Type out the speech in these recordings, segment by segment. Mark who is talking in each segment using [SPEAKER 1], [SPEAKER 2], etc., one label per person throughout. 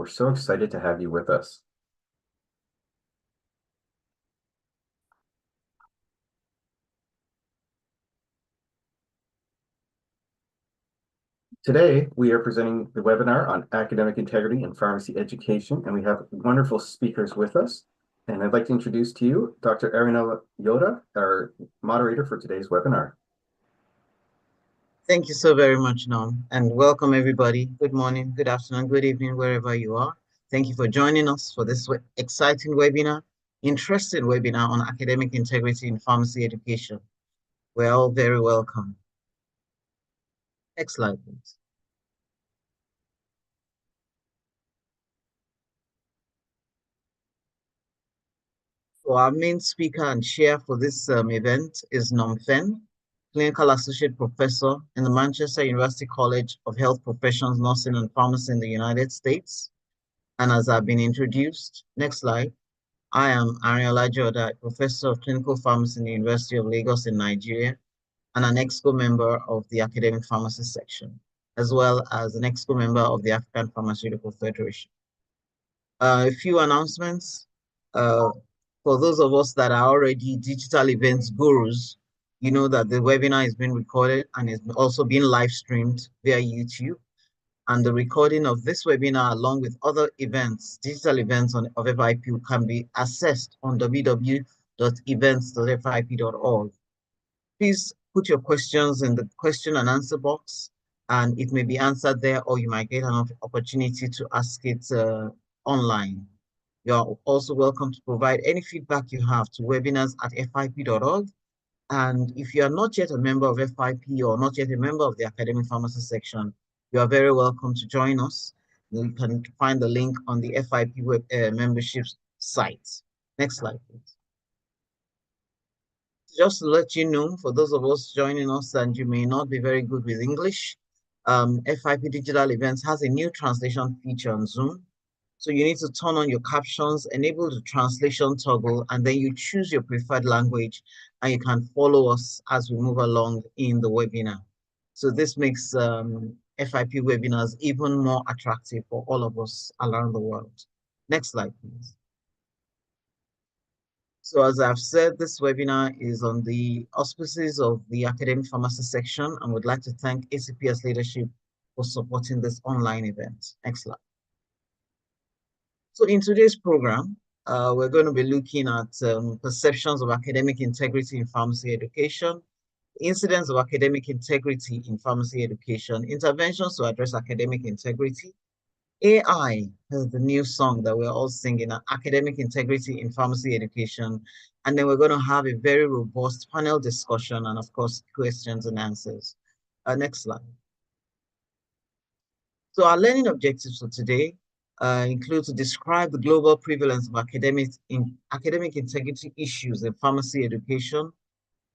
[SPEAKER 1] we're so excited to have you with us. Today, we are presenting the webinar on academic integrity in pharmacy education, and we have wonderful speakers with us. And I'd like to introduce to you Dr. Arinola Joda, our moderator for today's webinar.
[SPEAKER 2] Thank you so very much, Norm, and welcome everybody. Good morning, good afternoon, good evening, wherever you are. Thank you for joining us for this exciting webinar, interesting webinar on academic integrity in pharmacy education. We're all very welcome. Next slide, please. So our main speaker and chair for this event is Norm Fenn, Clinical Associate Professor in the Manchester University College of Health Professions, Nursing and Pharmacy in the United States. And as I've been introduced, next slide, I am Arinola Joda, Professor of Clinical Pharmacy in the University of Lagos in Nigeria, and an EXCO member of the Academic Pharmacy section, as well as an EXCO member of the African Pharmaceutical Federation. A few announcements. For those of us that are already digital events gurus, you know that the webinar is being recorded and is also being live streamed via YouTube. And the recording of this webinar, along with other events, digital events of FIP, can be accessed on www.events.fip.org. Please put your questions in the question and answer box, and it may be answered there, or you might get an opportunity to ask it online. You are also welcome to provide any feedback you have to webinars@fip.org. And if you are not yet a member of FIP or not yet a member of the Academic Pharmacy section, you are very welcome to join us. You can find the link on the FIP web membership site. Next slide, please. Just to let you know, for those of us joining us and you may not be very good with English, FIP Digital Events has a new translation feature on Zoom. So you need to turn on your captions, enable the translation toggle, and then you choose your preferred language, and you can follow us as we move along in the webinar. So this makes FIP webinars even more attractive for all of us around the world. Next slide, please. So as I've said, this webinar is on the auspices of the Academic Pharmacy section, and would like to thank ACPS leadership for supporting this online event. Next slide. So in today's program, we're going to be looking at perceptions of academic integrity in pharmacy education, incidents of academic integrity in pharmacy education, interventions to address academic integrity, AI is the new song that we're all singing, academic integrity in pharmacy education. And then we're going to have a very robust panel discussion and, of course, questions and answers. Next slide. So our learning objectives for today include to describe the global prevalence of academic integrity issues in pharmacy education,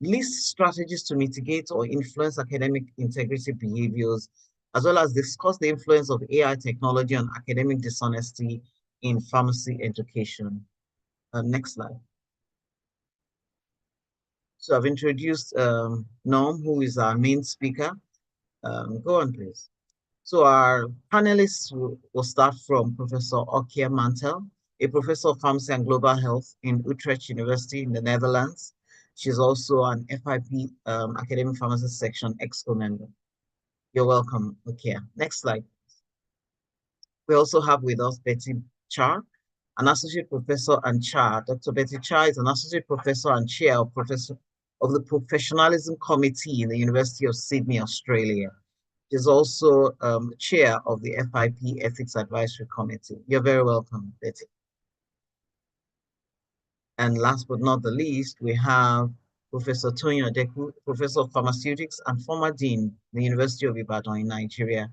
[SPEAKER 2] list strategies to mitigate or influence academic integrity behaviors, as well as discuss the influence of AI technology on academic dishonesty in pharmacy education. Next slide. So I've introduced Norm, who is our main speaker. Go on, please. So our panelists will start from Professor Aukje Mantel, a professor of pharmacy and global health in Utrecht University in the Netherlands. She's also an FIP Academic Pharmacy section EXCO member. You're welcome, Aukje. Next slide. We also have with us Betty Chaar, an associate professor and chair. Dr. Betty Chaar is an associate professor and chair of the Professionalism Committee in the University of Sydney, Australia. Is also chair of the FIP Ethics Advisory Committee. You're very welcome, Betty. And last but not the least, we have Professor Tony Odeku, Professor of Pharmaceutics and former Dean, the University of Ibadan in Nigeria.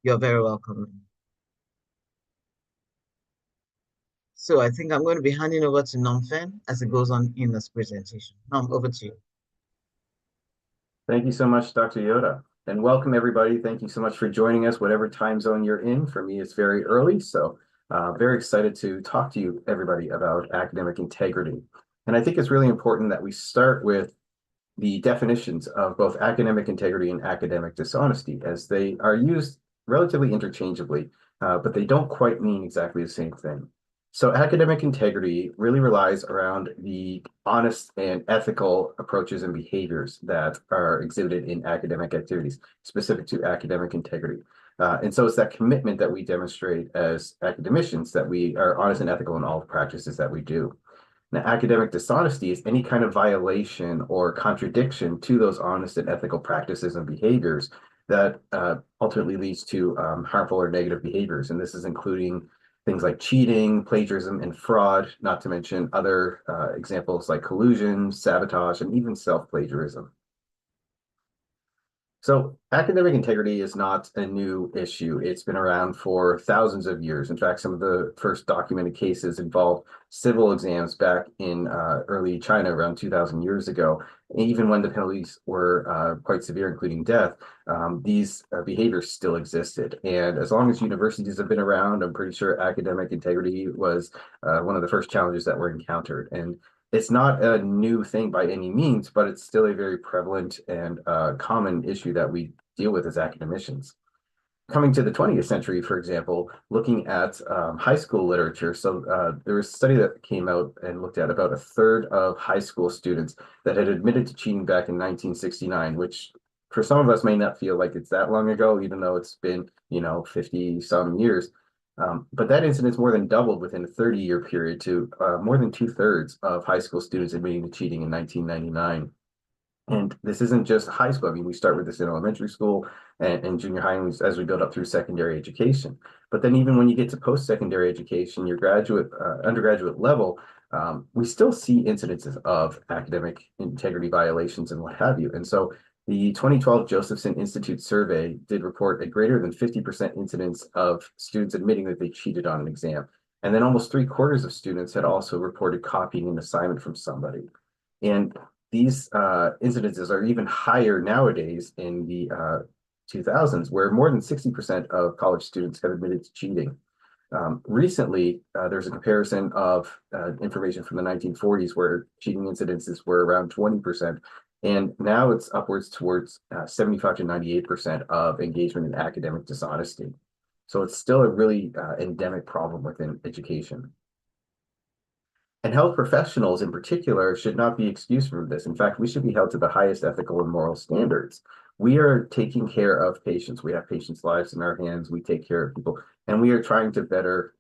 [SPEAKER 2] You're very welcome. So I think I'm going to be handing over to Norm Fenn as it goes on in this presentation. Norm, over to you.
[SPEAKER 1] Thank you so much, Dr. Joda. And welcome, everybody. Thank you so much for joining us, whatever time zone you're in. For me, it's very early, so very excited to talk to you, everybody, about academic integrity. And I think it's really important that we start with the definitions of both academic integrity and academic dishonesty, as they are used relatively interchangeably but they don't quite mean exactly the same thing. So academic integrity really relies around the honest and ethical approaches and behaviors that are exhibited in academic activities specific to academic integrity. And so it's that commitment that we demonstrate as academicians that we are honest and ethical in all the practices that we do. Now, academic dishonesty is any kind of violation or contradiction to those honest and ethical practices and behaviors that ultimately leads to harmful or negative behaviors. And this is including things like cheating, plagiarism, and fraud, not to mention other examples like collusion, sabotage, and even self-plagiarism. So academic integrity is not a new issue. It's been around for thousands of years. In fact, some of the first documented cases involved civil exams back in early China around 2,000 years ago. Even when the penalties were quite severe, including death, these behaviors still existed. And as long as universities have been around, I'm pretty sure academic integrity was one of the first challenges that were encountered. And it's not a new thing by any means, but it's still a very prevalent and common issue that we deal with as academicians. Coming to the 20th century, for example, looking at high school literature. So there was a study that came out and looked at about a third of high school students that had admitted to cheating back in 1969, which for some of us may not feel like it's that long ago, even though it's been, 50 some years. But that incidence more than doubled within a 30-year period to more than 2/3 of high school students admitting to cheating in 1999. And this isn't just high school. I mean, we start with this in elementary school and junior high as we build up through secondary education. But then even when you get to post-secondary education, your graduate, undergraduate level, we still see incidences of academic integrity violations and what have you. And so the 2012 Josephson Institute survey did report a greater than 50% incidence of students admitting that they cheated on an exam. And then almost 3/4 of students had also reported copying an assignment from somebody. And these incidences are even higher nowadays in the 2000s, where more than 60% of college students have admitted to cheating. Recently, there's a comparison of information from the 1940s where cheating incidences were around 20%, and now it's upwards towards 75 to 98% of engagement in academic dishonesty. So it's still a really endemic problem within education. And health professionals in particular should not be excused from this. In fact, we should be held to the highest ethical and moral standards. We are taking care of patients. We have patients' lives in our hands. We take care of people, and we are trying to better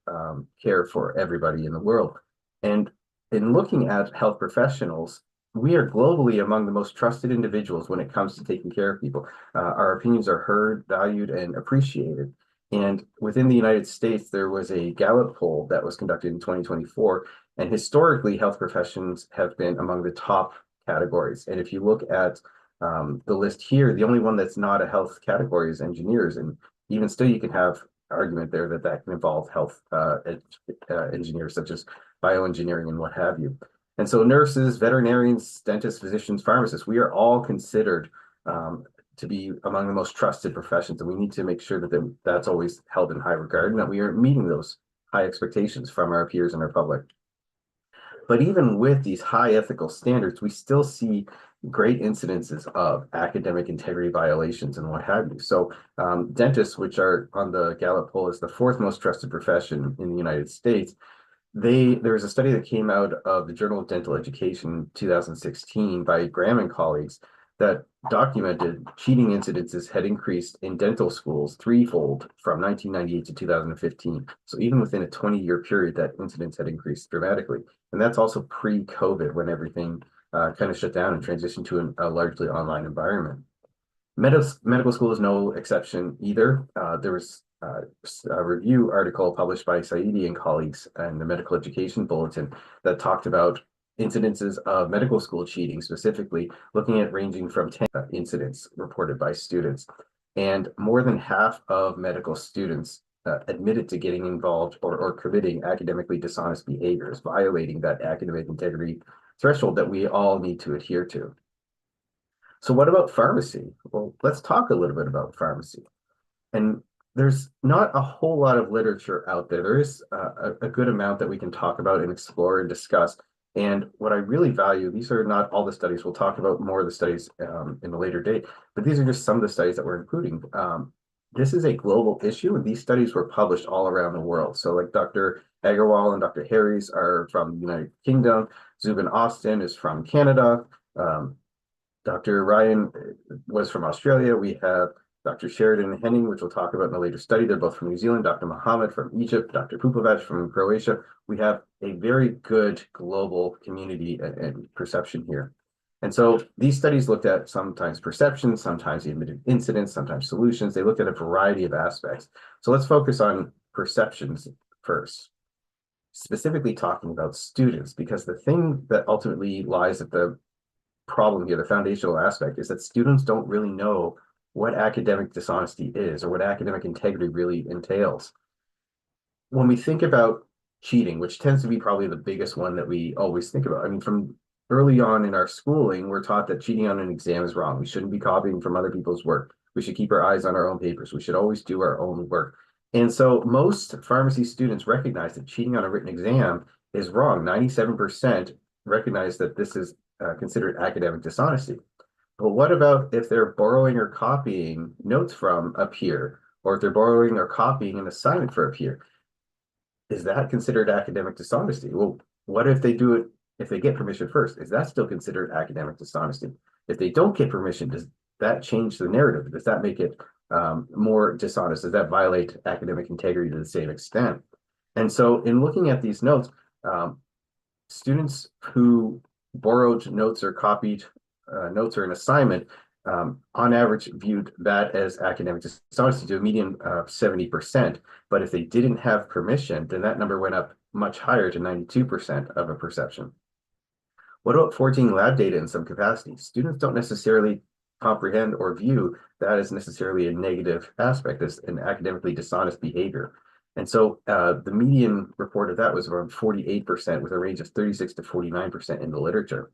[SPEAKER 1] care for everybody in the world. And in looking at health professionals, we are globally among the most trusted individuals when it comes to taking care of people. Our opinions are heard, valued, and appreciated. And within the United States, there was a Gallup poll that was conducted in 2024. And historically, health professions have been among the top categories. And if you look at the list here, the only one that's not a health category is engineers. And even still, you can have argument there that that can involve health engineers, such as bioengineering and what have you. And so nurses, veterinarians, dentists, physicians, pharmacists, we are all considered to be among the most trusted professions. And we need to make sure that that's always held in high regard and that we are meeting those high expectations from our peers and our public. But even with these high ethical standards, we still see great incidences of academic integrity violations and what have you. So dentists, which are on the Gallup poll is the fourth most trusted profession in the United States, there was a study that came out of the Journal of Dental Education 2016 by Graham and colleagues that documented cheating incidences had increased in dental schools threefold from 1998 to 2015. So even within a 20-year period, that incidence had increased dramatically. And that's also pre-COVID when everything kind of shut down and transitioned to a largely online environment. Medical school is no exception either. There was a review article published by Saidi and colleagues in the Medical Education Bulletin that talked about incidences of medical school cheating, specifically looking at ranging from 10 incidents reported by students. And more than half of medical students admitted to getting involved or committing academically dishonest behaviors, violating that academic integrity threshold that we all need to adhere to. So what about pharmacy? Well, let's talk a little bit about pharmacy. And there's not a whole lot of literature out there. There is a good amount that we can talk about and explore and discuss. And what I really value, these are not all the studies. We'll talk about more of the studies in a later date, but these are just some of the studies that we're including. this is a global issue, and these studies were published all around the world. So like Dr. Agarwal and Dr. Harries are from the United Kingdom. Zubin Austin is from Canada. Dr. Ryan was from Australia. We have Dr. Sheridan Henning, which we'll talk about in a later study. They're both from New Zealand. Dr. Mohammed from Egypt. Dr. Pupovac from Croatia. We have a very good global community and perception here. And so these studies looked at sometimes perceptions, sometimes the admitted incidents, sometimes solutions. They looked at a variety of aspects. So let's focus on perceptions first, specifically talking about students, because the thing that ultimately lies at the problem here, the foundational aspect, is that students don't really know what academic dishonesty is or what academic integrity really entails. When we think about cheating, which tends to be probably the biggest one that we always think about. I mean, from early on in our schooling, we're taught that cheating on an exam is wrong. We shouldn't be copying from other people's work. We should keep our eyes on our own papers. We should always do our own work. And so most pharmacy students recognize that cheating on a written exam is wrong. 97% recognize that this is considered academic dishonesty. But what about if they're borrowing or copying notes from a peer, or if they're borrowing or copying an assignment for a peer? Is that considered academic dishonesty? Well, what if they do it, if they get permission first? Is that still considered academic dishonesty? If they don't get permission, does that change the narrative? Does that make it more dishonest? Does that violate academic integrity to the same extent? And so in looking at these notes, students who borrowed notes or copied notes or an assignment, on average viewed that as academic dishonesty to a median of 70%. But if they didn't have permission, then that number went up much higher to 92% of a perception. What about forging lab data in some capacity? Students don't necessarily comprehend or view that as necessarily a negative aspect, as an academically dishonest behavior. And so the median report of that was around 48%, with a range of 36 to 49% in the literature.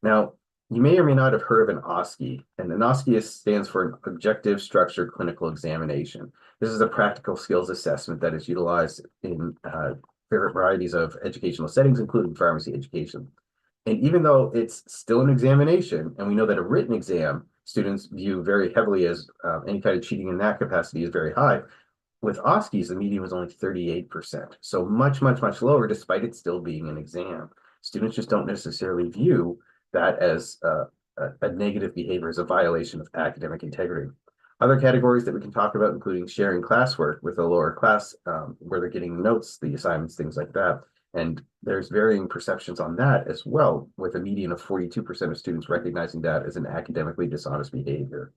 [SPEAKER 1] Now, you may or may not have heard of an Aukje, and an Aukje stands for an Objective Structured Clinical Examination. This is a practical skills assessment that is utilized in varieties of educational settings, including pharmacy education. And even though it's still an examination, and we know that a written exam students view very heavily as any kind of cheating in that capacity is very high, with Aukjes, the median was only 38%. So much, much, much lower, despite it still being an exam. Students just don't necessarily view that as a negative behavior, as a violation of academic integrity. Other categories that we can talk about, including sharing classwork with a lower class, where they're getting notes, the assignments, things like that. And there's varying perceptions on that as well, with a median of 42% of students recognizing that as an academically dishonest behavior.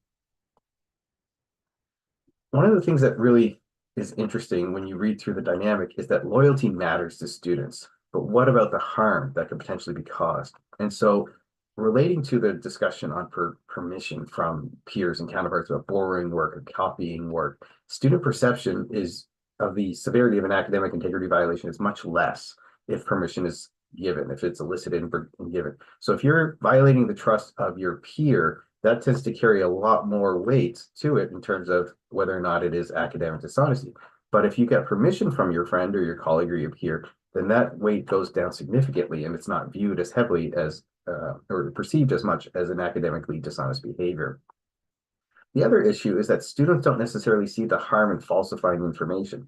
[SPEAKER 1] One of the things that really is interesting when you read through the dynamic is that loyalty matters to students. But what about the harm that could potentially be caused? And so relating to the discussion on permission from peers and counterparts about borrowing work or copying work, student perception is of the severity of an academic integrity violation is much less if permission is given, if it's elicited and given. So if you're violating the trust of your peer, that tends to carry a lot more weight to it in terms of whether or not it is academic dishonesty. But if you get permission from your friend or your colleague or your peer, then that weight goes down significantly, and it's not viewed as heavily as or perceived as much as an academically dishonest behavior. The other issue is that students don't necessarily see the harm in falsifying information.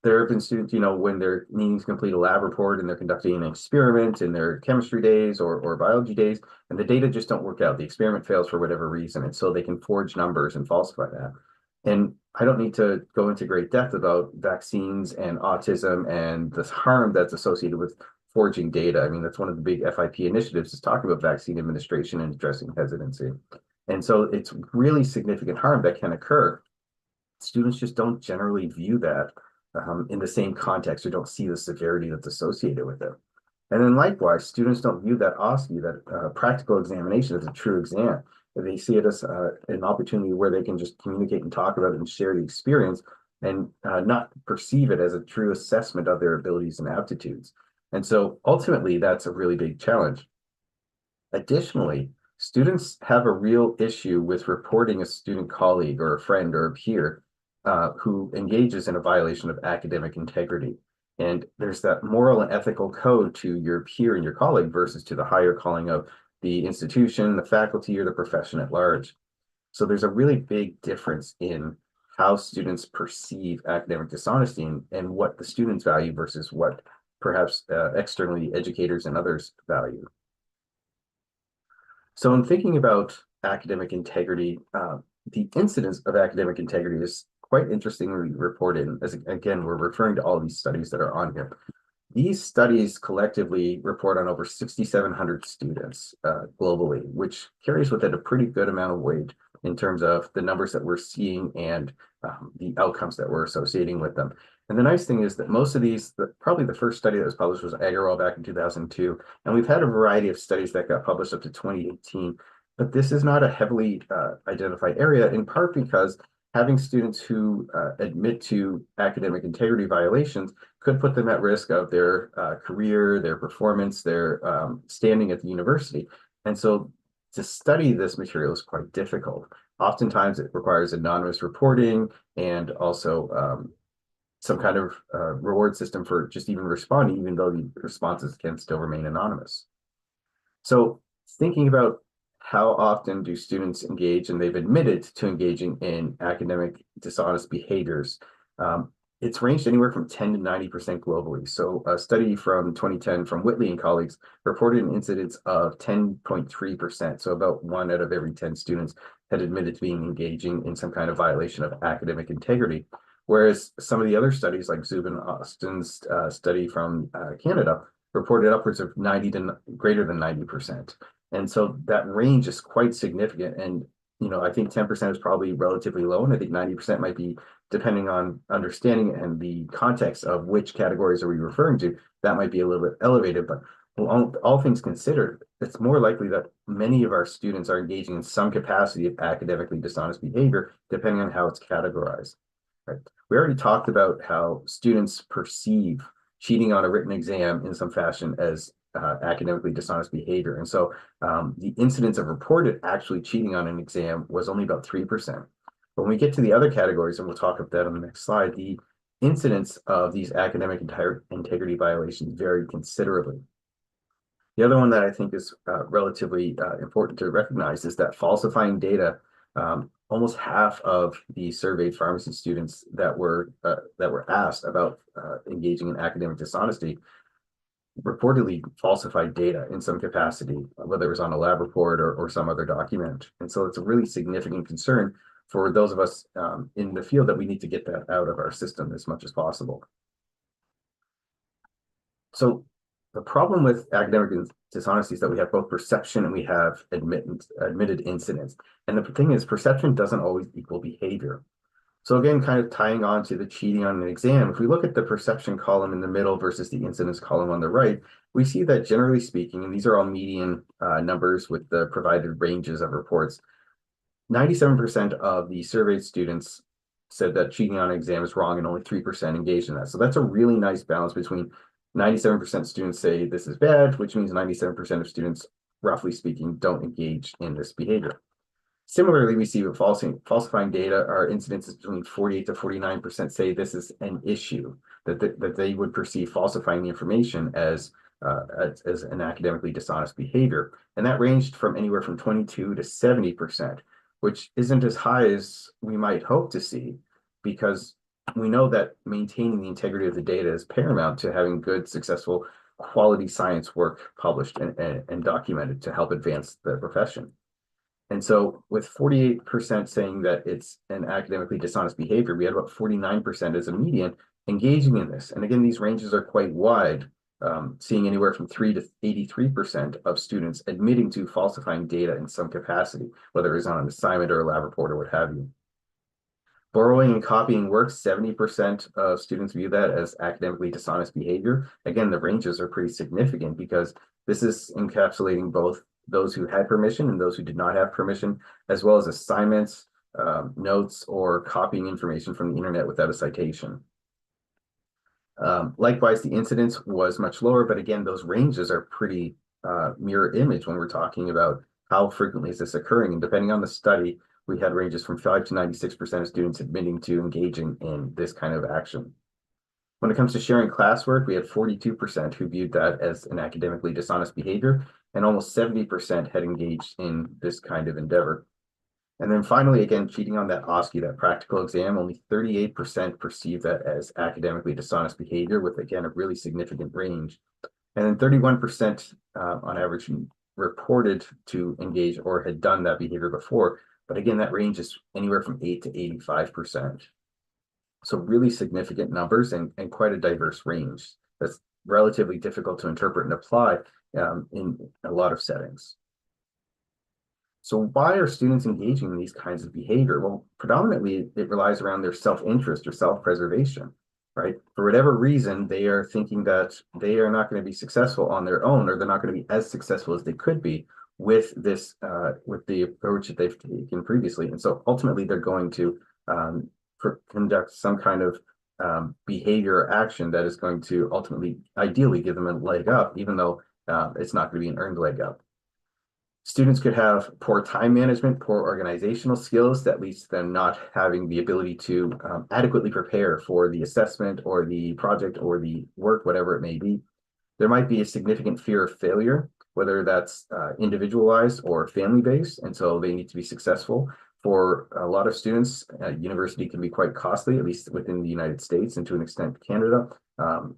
[SPEAKER 1] There have been students, when they're needing to complete a lab report and they're conducting an experiment in their chemistry days or biology days, and the data just don't work out. The experiment fails for whatever reason, and so they can forge numbers and falsify that. And I don't need to go into great depth about vaccines and autism and the harm that's associated with forging data. I mean, that's one of the big FIP initiatives, is talking about vaccine administration and addressing hesitancy. And so it's really significant harm that can occur. Students just don't generally view that in the same context, or don't see the severity that's associated with it. And then likewise, students don't view that Aukje, that practical examination, as a true exam. They see it as an opportunity where they can just communicate and talk about it and share the experience, and not perceive it as a true assessment of their abilities and aptitudes. And so ultimately, that's a really big challenge. Additionally, students have a real issue with reporting a student colleague or a friend or a peer who engages in a violation of academic integrity. And there's that moral and ethical code to your peer and your colleague versus to the higher calling of the institution, the faculty, or the profession at large. So there's a really big difference in how students perceive academic dishonesty and what the students value versus what perhaps externally educators and others value. So in thinking about academic integrity, the incidence of academic integrity is quite interestingly reported. As again, we're referring to all these studies that are on here. These studies collectively report on over 6,700 students globally, which carries with it a pretty good amount of weight in terms of the numbers that we're seeing and the outcomes that we're associating with them. And the nice thing is that most of these, probably the first study that was published was Arinola back in 2002, and we've had a variety of studies that got published up to 2018, but this is not a heavily identified area, in part because having students who admit to academic integrity violations could put them at risk of their career, their performance, their standing at the university. And so to study this material is quite difficult. Oftentimes it requires anonymous reporting and also some kind of reward system for just even responding, even though the responses can still remain anonymous. So thinking about how often do students engage, and they've admitted to engaging in academic dishonest behaviors, it's ranged anywhere from 10 to 90% globally. So a study from 2010 from Whitley and colleagues reported an incidence of 10.3%. So about 1 out of every 10 students had admitted to being engaging in some kind of violation of academic integrity. Whereas some of the other studies, like Zubin Austin's study from Canada, reported upwards of 90 to greater than 90%. And so that range is quite significant. And, you know, I think 10% is probably relatively low. And I think 90% might be, depending on understanding and the context of which categories are we referring to, that might be a little bit elevated. But all things considered, it's more likely that many of our students are engaging in some capacity of academically dishonest behavior, depending on how it's categorized. Right? We already talked about how students perceive cheating on a written exam in some fashion as academically dishonest behavior. And so the incidence of reported actually cheating on an exam was only about 3%. But when we get to the other categories, and we'll talk about that on the next slide, the incidence of these academic integrity violations varied considerably. The other one that I think is relatively important to recognize is that falsifying data, almost half of the surveyed pharmacy students that were asked about engaging in academic dishonesty reportedly falsified data in some capacity, whether it was on a lab report or some other document. And so it's a really significant concern for those of us in the field that we need to get that out of our system as much as possible. So the problem with academic dishonesty is that we have both perception and we have admitted incidents. And the thing is, perception doesn't always equal behavior. So again, kind of tying on to the cheating on an exam, if we look at the perception column in the middle versus the incidence column on the right, we see that generally speaking, and these are all median numbers with the provided ranges of reports, 97% of the surveyed students said that cheating on an exam is wrong and only 3% engaged in that. So that's a really nice balance between 97% students say this is bad, which means 97% of students, roughly speaking, don't engage in this behavior. Similarly, we see with falsifying data, our incidences between 48 to 49% say this is an issue, that they would perceive falsifying the information as an academically dishonest behavior. And that ranged from anywhere from 22 to 70%, which isn't as high as we might hope to see, because we know that maintaining the integrity of the data is paramount to having good, successful, quality science work published and documented to help advance the profession. And so with 48% saying that it's an academically dishonest behavior, we had about 49% as a median engaging in this. And again, these ranges are quite wide, seeing anywhere from 3 to 83% of students admitting to falsifying data in some capacity, whether it's on an assignment or a lab report or what have you. Borrowing and copying work, 70% of students view that as academically dishonest behavior. Again, the ranges are pretty significant because this is encapsulating both those who had permission and those who did not have permission, as well as assignments, notes, or copying information from the internet without a citation. Likewise, the incidence was much lower, but again, those ranges are pretty mirror image when we're talking about how frequently is this occurring. And depending on the study, we had ranges from 5 to 96% of students admitting to engaging in this kind of action. When it comes to sharing classwork, we had 42% who viewed that as an academically dishonest behavior, and almost 70% had engaged in this kind of endeavor. And then finally, again, cheating on that Aukje, that practical exam, only 38% perceive that as academically dishonest behavior, with, again, a really significant range. And then 31% on average reported to engage or had done that behavior before. But again, that range is anywhere from 8 to 85%. So really significant numbers and quite a diverse range. That's relatively difficult to interpret and apply in a lot of settings. So why are students engaging in these kinds of behavior? Well, predominantly it relies around their self-interest or self-preservation, right? For whatever reason, they are thinking that they are not going to be successful on their own, or they're not going to be as successful as they could be with this, with the approach that they've taken previously. And so ultimately they're going to conduct some kind of behavior or action that is going to ultimately, ideally, give them a leg up, even though it's not going to be an earned leg up. Students could have poor time management, poor organizational skills that leads to them not having the ability to adequately prepare for the assessment or the project or the work, whatever it may be. There might be a significant fear of failure, whether that's individualized or family-based, and so they need to be successful. For a lot of students, university can be quite costly, at least within the United States and to an extent Canada,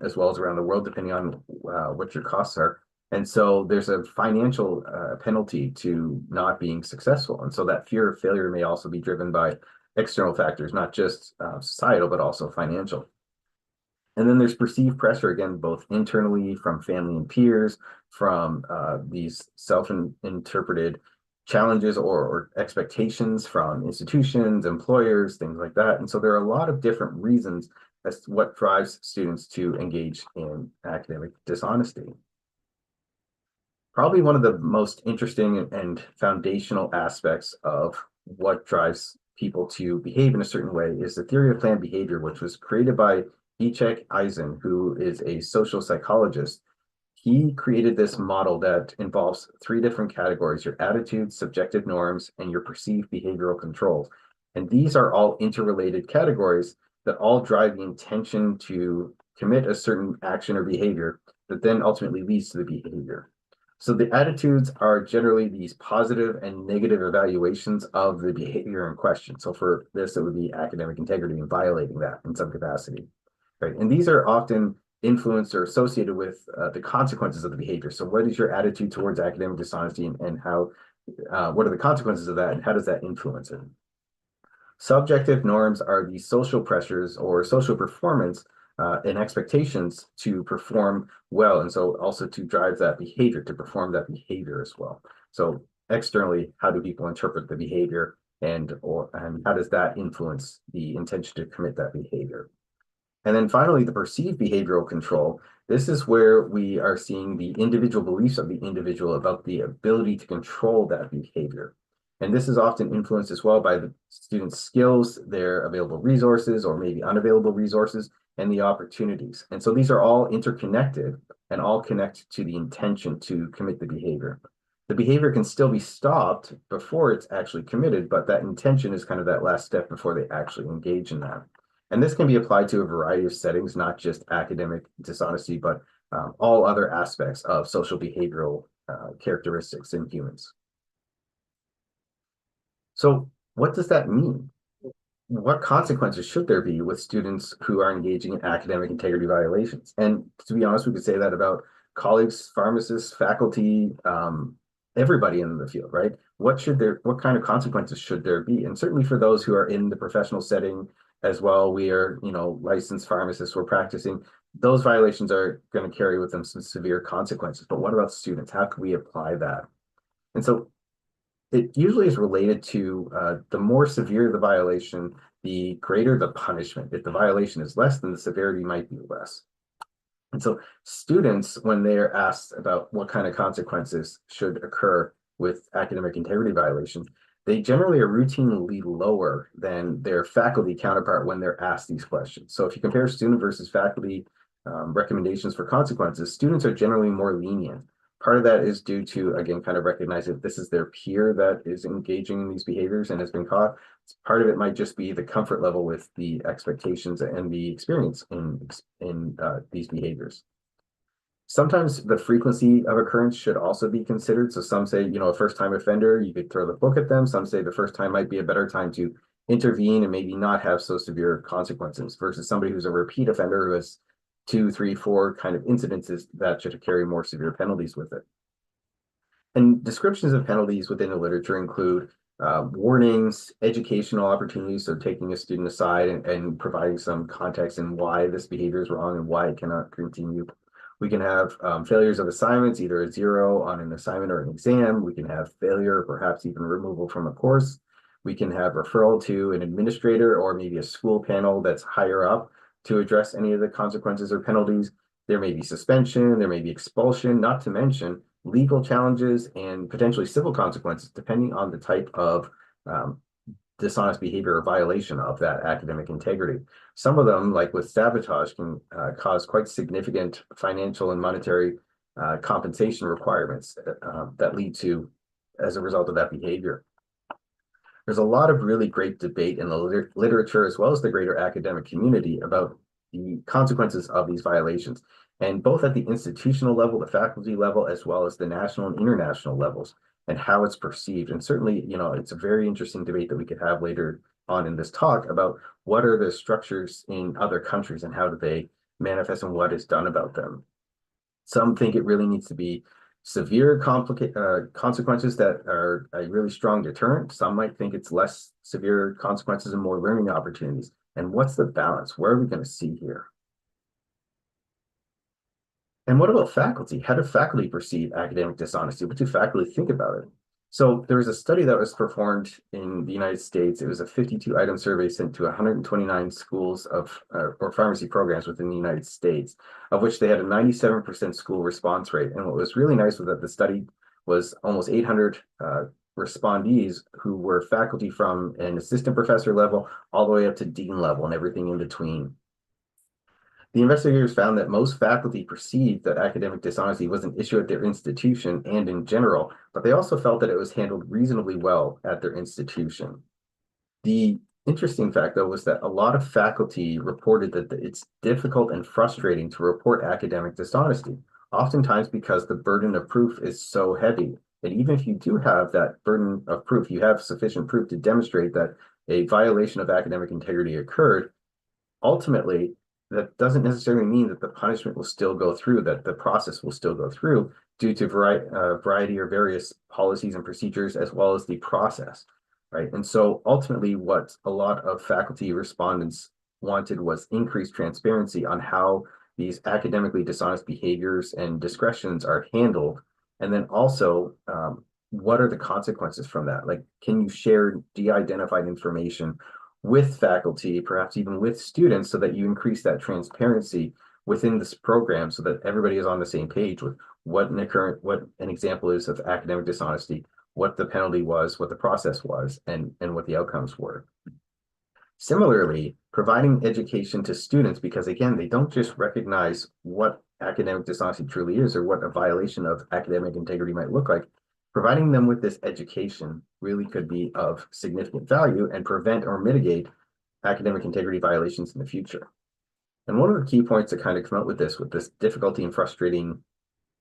[SPEAKER 1] as well as around the world, depending on what your costs are. And so there's a financial penalty to not being successful. And so that fear of failure may also be driven by external factors, not just societal, but also financial. And then there's perceived pressure, again, both internally from family and peers, from these self-interpreted challenges or expectations from institutions, employers, things like that. And so there are a lot of different reasons as to what drives students to engage in academic dishonesty. Probably one of the most interesting and foundational aspects of what drives people to behave in a certain way is the theory of planned behavior, which was created by Utrecht, who is a social psychologist. He created this model that involves three different categories: your attitudes, subjective norms, and your perceived behavioral controls. And these are all interrelated categories that all drive the intention to commit a certain action or behavior that then ultimately leads to the behavior. So the attitudes are generally these positive and negative evaluations of the behavior in question. So for this, it would be academic integrity and violating that in some capacity, right? And these are often influenced or associated with the consequences of the behavior. So what is your attitude towards academic dishonesty, and how, what are the consequences of that, and how does that influence it? Subjective norms are the social pressures or social performance and expectations to perform well, and so also to drive that behavior, to perform that behavior as well. So externally, how do people interpret the behavior, and how does that influence the intention to commit that behavior? And then finally, the perceived behavioral control. This is where we are seeing the individual beliefs of the individual about the ability to control that behavior. And this is often influenced as well by the student's skills, their available resources, or maybe unavailable resources, and the opportunities. And so these are all interconnected and all connect to the intention to commit the behavior. The behavior can still be stopped before it's actually committed, but that intention is kind of that last step before they actually engage in that. And this can be applied to a variety of settings, not just academic dishonesty, but all other aspects of social behavioral characteristics in humans. So what does that mean? What consequences should there be with students who are engaging in academic integrity violations? And to be honest, we could say that about colleagues, pharmacists, faculty, everybody in the field, right? What kind of consequences should there be? And certainly for those who are in the professional setting as well, we are, licensed pharmacists, we're practicing, those violations are going to carry with them some severe consequences. But what about students? How can we apply that? And so it usually is related to the more severe the violation, the greater the punishment. If the violation is less, then the severity might be less. And so students, when they're asked about what kind of consequences should occur with academic integrity violations, they generally are routinely lower than their faculty counterpart when they're asked these questions. So if you compare student versus faculty recommendations for consequences, students are generally more lenient. Part of that is due to, again, kind of recognizing that this is their peer that is engaging in these behaviors and has been caught. Part of it might just be the comfort level with the expectations and the experience in these behaviors. Sometimes the frequency of occurrence should also be considered. So some say, a first-time offender, you could throw the book at them. Some say the first time might be a better time to intervene and maybe not have so severe consequences versus somebody who's a repeat offender who has 2, 3, 4 kind of incidences that should carry more severe penalties with it. And descriptions of penalties within the literature include warnings, educational opportunities, so taking a student aside and providing some context in why this behavior is wrong and why it cannot continue. We can have failures of assignments, either a 0 on an assignment or an exam. We can have failure, perhaps even removal from a course. We can have referral to an administrator or maybe a school panel that's higher up to address any of the consequences or penalties. There may be suspension, there may be expulsion, not to mention legal challenges and potentially civil consequences, depending on the type of dishonest behavior or violation of that academic integrity. Some of them, like with sabotage, can cause quite significant financial and monetary compensation requirements that lead to as a result of that behavior. There's a lot of really great debate in the literature as well as the greater academic community about the consequences of these violations, and both at the institutional level, the faculty level, as well as the national and international levels, and how it's perceived. And certainly, it's a very interesting debate that we could have later on in this talk about what are the structures in other countries and how do they manifest and what is done about them. Some think it really needs to be severe consequences that are a really strong deterrent. Some might think it's less severe consequences and more learning opportunities. And what's the balance? Where are we going to see here? And what about faculty? How do faculty perceive academic dishonesty? What do faculty think about it? So there was a study that was performed in the United States. It was a 52-item survey sent to 129 schools of or pharmacy programs within the United States, of which they had a 97% school response rate. And what was really nice was that the study was almost 800 respondees who were faculty from an assistant professor level all the way up to dean level and everything in between. The investigators found that most faculty perceived that academic dishonesty was an issue at their institution and in general, but they also felt that it was handled reasonably well at their institution. The interesting fact, though, was that a lot of faculty reported that it's difficult and frustrating to report academic dishonesty, oftentimes because the burden of proof is so heavy. And even if you do have that burden of proof, you have sufficient proof to demonstrate that a violation of academic integrity occurred, ultimately, that doesn't necessarily mean that the punishment will still go through, that the process will still go through due to variety or various policies and procedures, as well as the process, right? And so ultimately what a lot of faculty respondents wanted was increased transparency on how these academically dishonest behaviors and discretions are handled. And then also, what are the consequences from that? Like, can you share de-identified information with faculty, perhaps even with students, so that you increase that transparency within this program so that everybody is on the same page with what an example is of academic dishonesty, what the penalty was, what the process was, and what the outcomes were. Similarly, providing education to students, because again, they don't just recognize what academic dishonesty truly is or what a violation of academic integrity might look like. Providing them with this education really could be of significant value and prevent or mitigate academic integrity violations in the future. And one of the key points that kind of come out with this difficulty and frustrating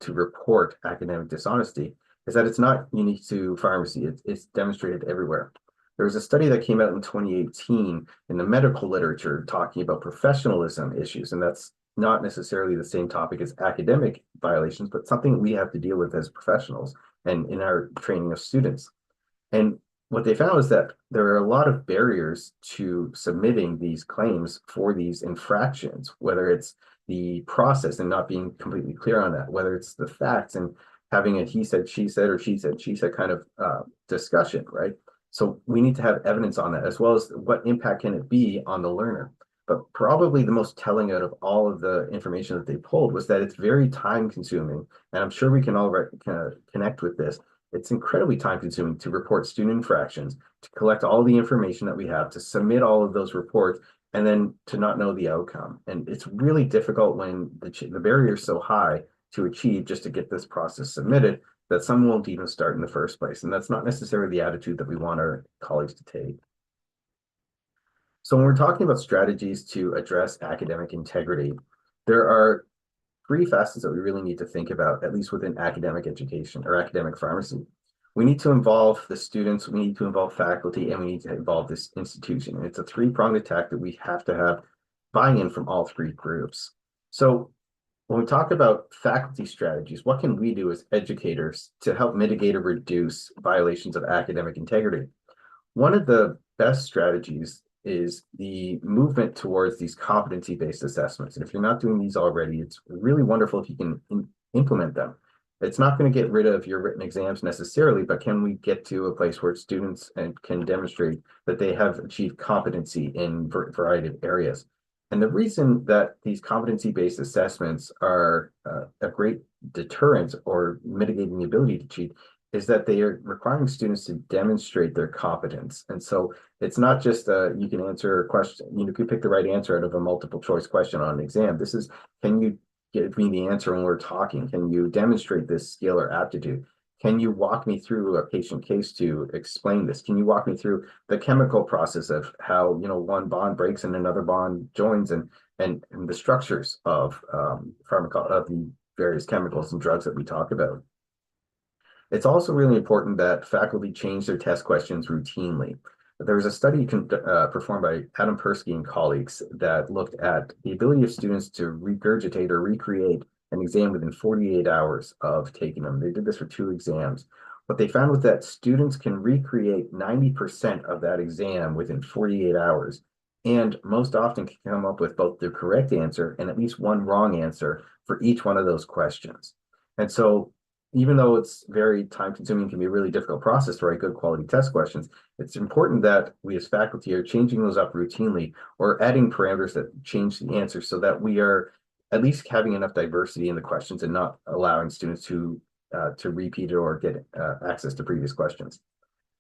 [SPEAKER 1] to report academic dishonesty, is that it's not unique to pharmacy. It's demonstrated everywhere. There was a study that came out in 2018 in the medical literature talking about professionalism issues, and that's not necessarily the same topic as academic violations, but something we have to deal with as professionals and in our training of students. And what they found is that there are a lot of barriers to submitting these claims for these infractions, whether it's the process and not being completely clear on that, whether it's the facts and having a he said, she said, or she said kind of discussion, right? So we need to have evidence on that, as well as what impact can it be on the learner. But probably the most telling out of all of the information that they pulled was that it's very time consuming. And I'm sure we can all connect with this. It's incredibly time consuming to report student infractions, to collect all the information that we have, to submit all of those reports, and then to not know the outcome. And it's really difficult when the barrier is so high to achieve just to get this process submitted that some won't even start in the first place. And that's not necessarily the attitude that we want our colleagues to take. So when we're talking about strategies to address academic integrity, there are three facets that we really need to think about, at least within academic education or academic pharmacy. We need to involve the students, we need to involve faculty, and we need to involve this institution. And it's a three-pronged attack that we have to have buy-in from all three groups. So when we talk about faculty strategies, what can we do as educators to help mitigate or reduce violations of academic integrity? One of the best strategies is the movement towards these competency-based assessments. And if you're not doing these already, it's really wonderful if you can implement them. It's not going to get rid of your written exams necessarily, but can we get to a place where students can demonstrate that they have achieved competency in a variety of areas? And the reason that these competency-based assessments are a great deterrent or mitigating the ability to cheat is that they are requiring students to demonstrate their competence. And so it's not just you can answer a question, you can pick the right answer out of a multiple choice question on an exam. This is, can you give me the answer when we're talking? Can you demonstrate this skill or aptitude? Can you walk me through a patient case to explain this? Can you walk me through the chemical process of how, one bond breaks and another bond joins, and the structures of of the various chemicals and drugs that we talk about? It's also really important that faculty change their test questions routinely. There was a study performed by Adam Persky and colleagues that looked at the ability of students to regurgitate or recreate an exam within 48 hours of taking them. They did this for 2 exams. What they found was that students can recreate 90% of that exam within 48 hours, and most often can come up with both the correct answer and at least one wrong answer for each one of those questions. And so even though it's very time consuming, can be a really difficult process to write good quality test questions, it's important that we as faculty are changing those up routinely or adding parameters that change the answer so that we are at least having enough diversity in the questions and not allowing students to repeat it or get access to previous questions.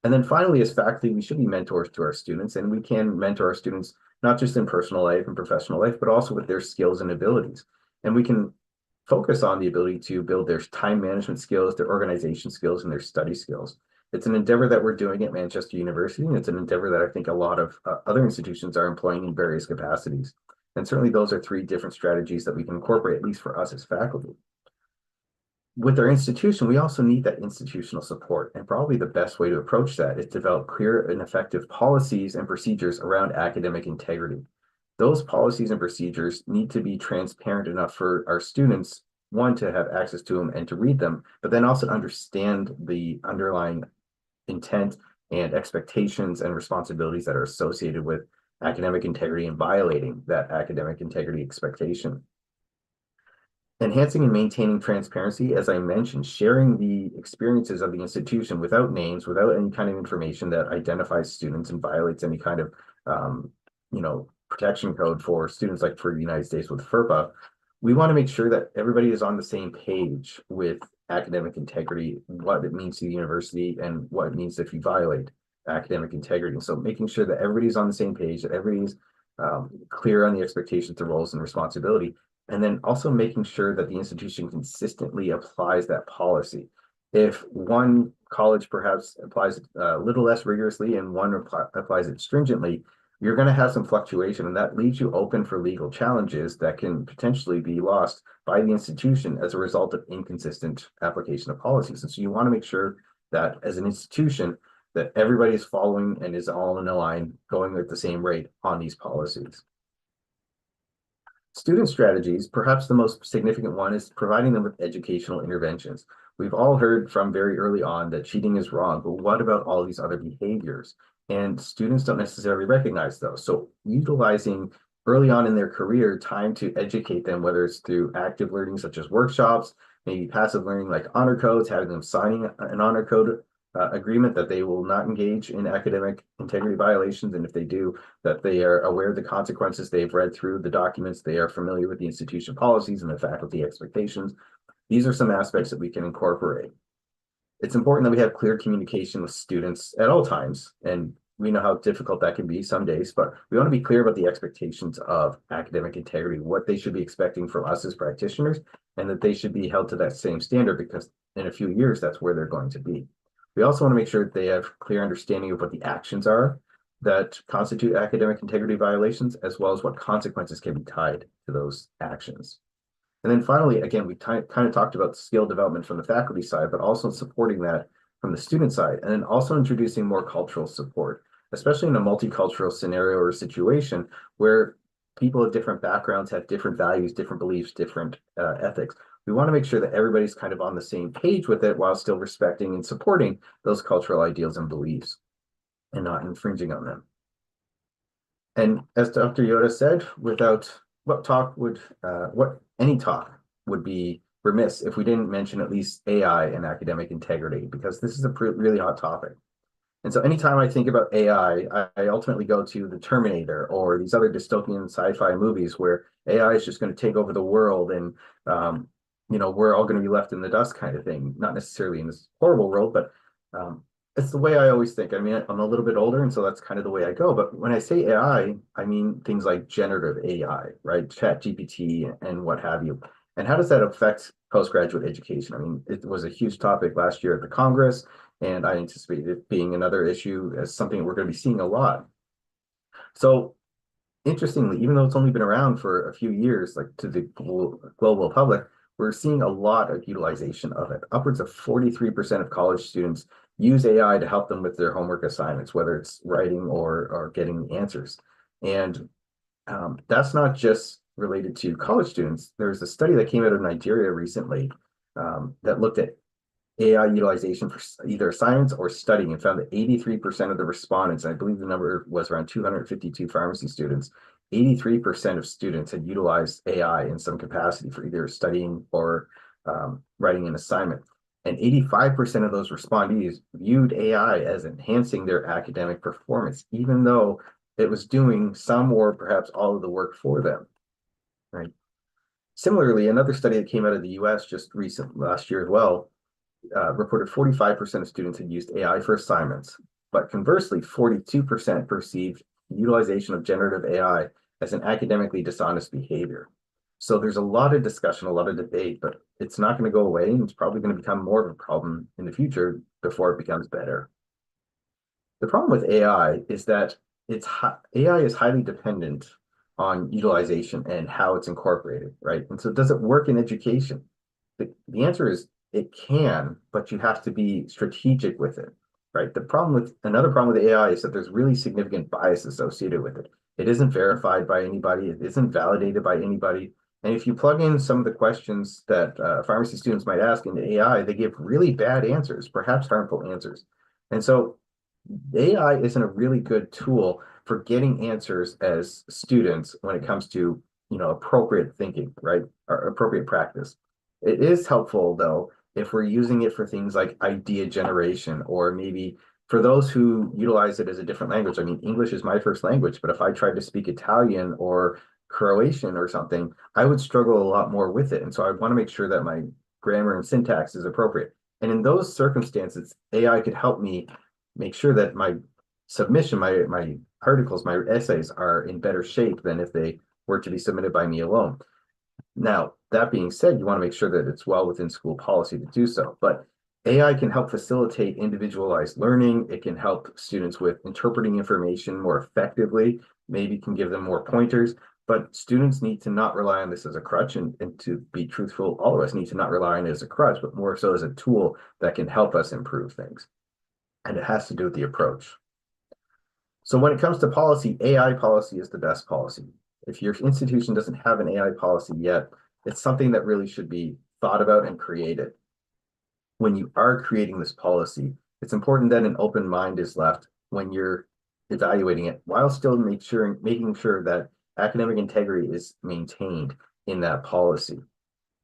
[SPEAKER 1] And then finally, as faculty, we should be mentors to our students, and we can mentor our students not just in personal life and professional life, but also with their skills and abilities. And we can focus on the ability to build their time management skills, their organization skills, and their study skills. It's an endeavor that we're doing at Manchester University, and it's an endeavor that I think a lot of other institutions are employing in various capacities. And certainly those are 3 different strategies that we can incorporate, at least for us as faculty. With our institution, we also need that institutional support. And probably the best way to approach that is to develop clear and effective policies and procedures around academic integrity. Those policies and procedures need to be transparent enough for our students, one, to have access to them and to read them, but then also understand the underlying intent and expectations and responsibilities that are associated with academic integrity and violating that academic integrity expectation. Enhancing and maintaining transparency, as I mentioned, sharing the experiences of the institution without names, without any kind of information that identifies students and violates any kind of, protection code for students, like for the United States with FERPA. We want to make sure that everybody is on the same page with academic integrity, what it means to the university, and what it means if you violate academic integrity. So making sure that everybody's on the same page, that everybody's clear on the expectations, the roles, and responsibility. And then also making sure that the institution consistently applies that policy. If one college perhaps applies it a little less rigorously and one applies it stringently, you're going to have some fluctuation, and that leaves you open for legal challenges that can potentially be lost by the institution as a result of inconsistent application of policies. And so you want to make sure that as an institution, that everybody is following and is all in a line, going at the same rate on these policies. Student strategies, perhaps the most significant one, is providing them with educational interventions. We've all heard from very early on that cheating is wrong, but what about all these other behaviors? And students don't necessarily recognize those. So utilizing early on in their career time to educate them, whether it's through active learning such as workshops, maybe passive learning like honor codes, having them signing an honor code agreement that they will not engage in academic integrity violations, and if they do, that they are aware of the consequences, they've read through the documents, they are familiar with the institution policies and the faculty expectations. These are some aspects that we can incorporate. It's important that we have clear communication with students at all times, and we know how difficult that can be some days, but we want to be clear about the expectations of academic integrity, what they should be expecting from us as practitioners, and that they should be held to that same standard, because in a few years, that's where they're going to be. We also want to make sure that they have clear understanding of what the actions are that constitute academic integrity violations, as well as what consequences can be tied to those actions. And then finally, again, we kind of talked about skill development from the faculty side, but also supporting that from the student side, and then also introducing more cultural support, especially in a multicultural scenario or situation where people of different backgrounds have different values, different beliefs, different ethics. We want to make sure that everybody's kind of on the same page with it while still respecting and supporting those cultural ideals and beliefs and not infringing on them. And as Dr. Joda said, without what any talk would be remiss if we didn't mention at least AI and academic integrity, because this is a really hot topic. And so anytime I think about AI, I ultimately go to the Terminator or these other dystopian sci-fi movies where AI is just going to take over the world and we're all going to be left in the dust kind of thing. Not necessarily in this horrible world, but it's the way I always think. I mean, I'm a little bit older, and so that's kind of the way I go. But when I say AI, I mean things like generative AI, right? Chat GPT and what have you. And how does that affect postgraduate education? I mean, it was a huge topic last year at the Congress, and I anticipate it being another issue as something we're going to be seeing a lot. So interestingly, even though it's only been around for a few years, like to the global public, we're seeing a lot of utilization of it. Upwards of 43% of college students use AI to help them with their homework assignments, whether it's writing or getting answers. And that's not just related to college students. There's a study that came out of Nigeria recently that looked at AI utilization for either science or studying and found that 83% of the respondents, and I believe the number was around 252 pharmacy students, 83% of students had utilized AI in some capacity for either studying or writing an assignment. And 85% of those respondees viewed AI as enhancing their academic performance, even though it was doing some or perhaps all of the work for them, right? Similarly, another study that came out of the US just last year as well, reported 45% of students had used AI for assignments, but conversely, 42% perceived utilization of generative AI as an academically dishonest behavior. So there's a lot of discussion, a lot of debate, but it's not going to go away, and it's probably going to become more of a problem in the future before it becomes better. The problem with AI is that AI is highly dependent on utilization and how it's incorporated, right? And so does it work in education? The answer is it can, but you have to be strategic with it, right? Another problem with AI is that there's really significant bias associated with it. It isn't verified by anybody. It isn't validated by anybody. And if you plug in some of the questions that pharmacy students might ask into AI, they give really bad answers, perhaps harmful answers. And so AI isn't a really good tool for getting answers as students when it comes to, appropriate thinking, right? Or appropriate practice. It is helpful, though, if we're using it for things like idea generation, or maybe for those who utilize it as a different language. I mean, English is my first language, but if I tried to speak Italian or Croatian or something, I would struggle a lot more with it. And so I want to make sure that my grammar and syntax is appropriate. And in those circumstances, AI could help me make sure that my submission, my articles, my essays are in better shape than if they were to be submitted by me alone. Now, that being said, you want to make sure that it's well within school policy to do so. But AI can help facilitate individualized learning. It can help students with interpreting information more effectively, maybe can give them more pointers. But students need to not rely on this as a crutch. And to be truthful, all of us need to not rely on it as a crutch, but more so as a tool that can help us improve things. And it has to do with the approach. So when it comes to policy, AI policy is the best policy. If your institution doesn't have an AI policy yet, it's something that really should be thought about and created. When you are creating this policy, it's important that an open mind is left when you're evaluating it, while still making sure that academic integrity is maintained in that policy.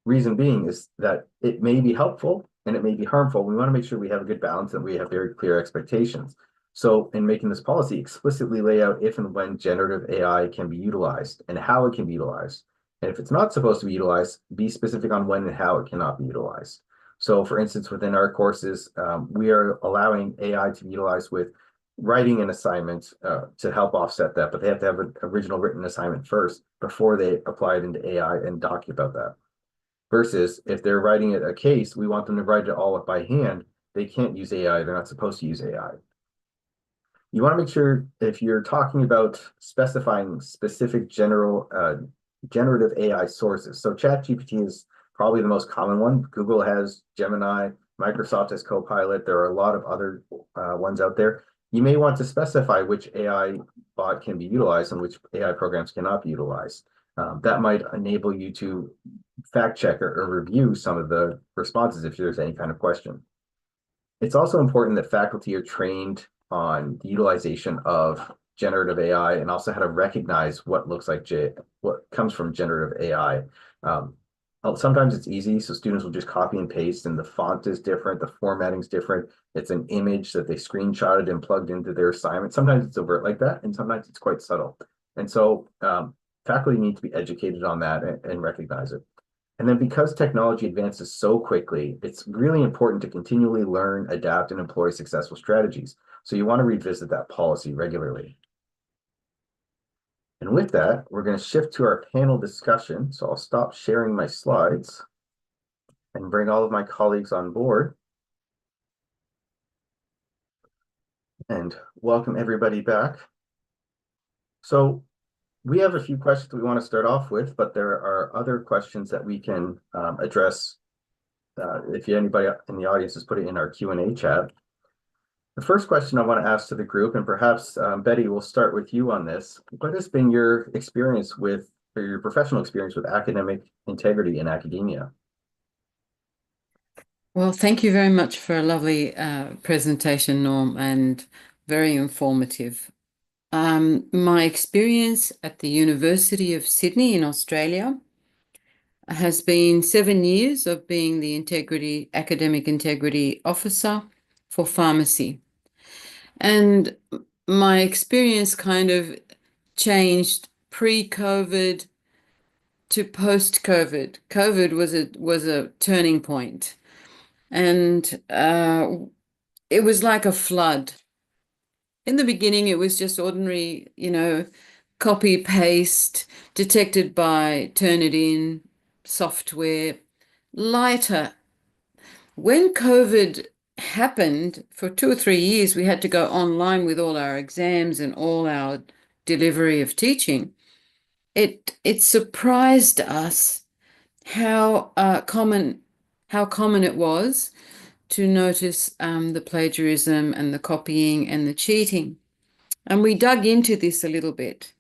[SPEAKER 1] Reason being is that it may be helpful and it may be harmful. We want to make sure we have a good balance and we have very clear expectations. So in making this policy, explicitly lay out if and when generative AI can be utilized and how it can be utilized. And if it's not supposed to be utilized, be specific on when and how it cannot be utilized. So for instance, within our courses, we are allowing AI to be utilized with writing an assignment to help offset that, but they have to have an original written assignment first before they apply it into AI and document about that. Versus if they're writing a case, we want them to write it all up by hand. They can't use AI. They're not supposed to use AI. You want to make sure if you're talking about specifying specific general generative AI sources. So ChatGPT is probably the most common one. Google has Gemini, Microsoft has Copilot. There are a lot of other ones out there. You may want to specify which AI bot can be utilized and which AI programs cannot be utilized. That might enable you to fact check or review some of the responses if there's any kind of question. It's also important that faculty are trained on the utilization of generative AI and also how to recognize what looks like what comes from generative AI. Sometimes it's easy, so students will just copy and paste, and the font is different, the formatting's different. It's an image that they screenshotted and plugged into their assignment. Sometimes it's overt like that, and sometimes it's quite subtle. And so faculty need to be educated on that and recognize it. And then because technology advances so quickly, it's really important to continually learn, adapt, and employ successful strategies. So you want to revisit that policy regularly. And with that, we're going to shift to our panel discussion. So I'll stop sharing my slides and bring all of my colleagues on board. And welcome everybody back. So we have a few questions we want to start off with, but there are other questions that we can address if anybody in the audience is putting in our Q&A chat. The first question I want to ask to the group, and perhaps Betty, we'll start with you on this. What has been your experience with, or your professional experience with academic integrity in academia?
[SPEAKER 3] Well, thank you very much for a lovely presentation, Norm, and very informative. My experience at the University of Sydney in Australia has been 7 years of being the academic integrity officer for pharmacy. And my experience kind of changed pre-COVID to post-COVID. COVID was a turning point, and it was like a flood. In the beginning, it was just ordinary, copy paste, detected by Turnitin software, lighter. When COVID happened, for 2 or 3 years, we had to go online with all our exams and all our delivery of teaching. It surprised us how common it was to notice the plagiarism and the copying and the cheating. And we dug into this a little bit.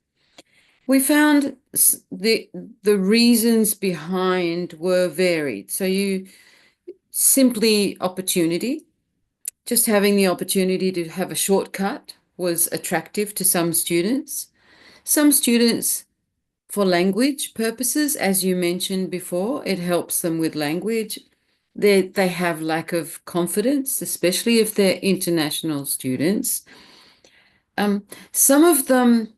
[SPEAKER 3] We found the reasons behind were varied. So simply opportunity, just having the opportunity to have a shortcut was attractive to some students. Some students, for language purposes, as you mentioned before, it helps them with language. They have lack of confidence, especially if they're international students. Some of them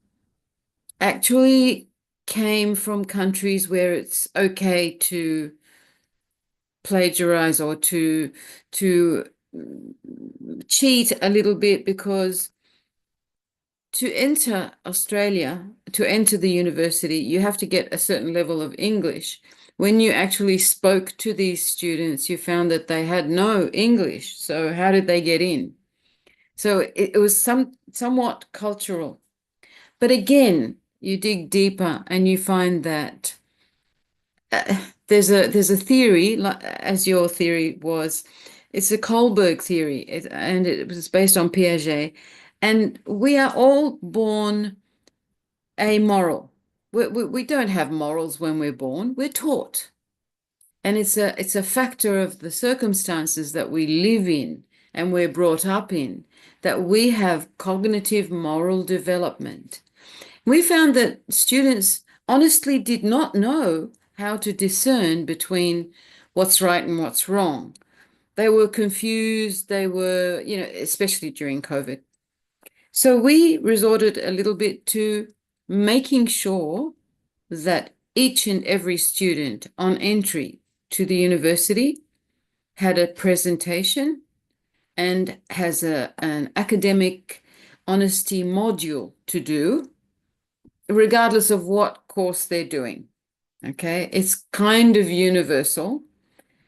[SPEAKER 3] actually came from countries where it's okay to plagiarize or to cheat a little bit, because to enter Australia, to enter the university, you have to get a certain level of English. When you actually spoke to these students, you found that they had no English. So how did they get in? So it was somewhat cultural. But again, you dig deeper and you find that there's a theory, as your theory was. It's a Kohlberg theory, and it was based on Piaget. And we are all born amoral. We don't have morals when we're born. We're taught. And it's a factor of the circumstances that we live in and we're brought up in, that we have cognitive moral development. We found that students honestly did not know how to discern between what's right and what's wrong. They were confused. They were, especially during COVID. So we resorted a little bit to making sure that each and every student on entry to the university had a presentation and has an academic honesty module to do, regardless of what course they're doing. Okay, it's kind of universal,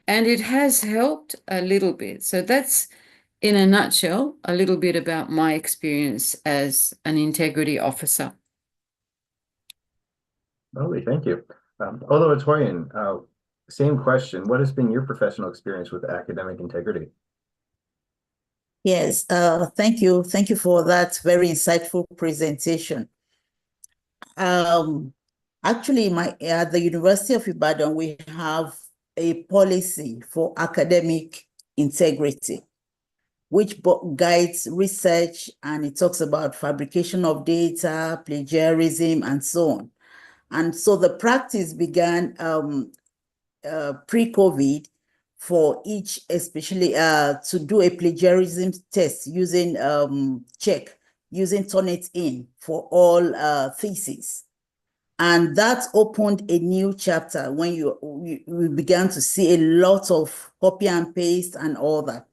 [SPEAKER 3] and it has helped a little bit. So that's, in a nutshell, a little bit about my experience as an integrity officer.
[SPEAKER 1] Lovely, thank you. Although Torian, same question. What has been your professional experience with academic integrity?
[SPEAKER 4] Yes, thank you. Thank you for that very insightful presentation. Actually, at the University of Ibadan, we have a policy for academic integrity, which guides research, and it talks about fabrication of data, plagiarism, and so on. And so the practice began pre-COVID for each, especially to do a plagiarism test using check, using Turnitin for all theses. And that opened a new chapter when we began to see a lot of copy and paste and all that.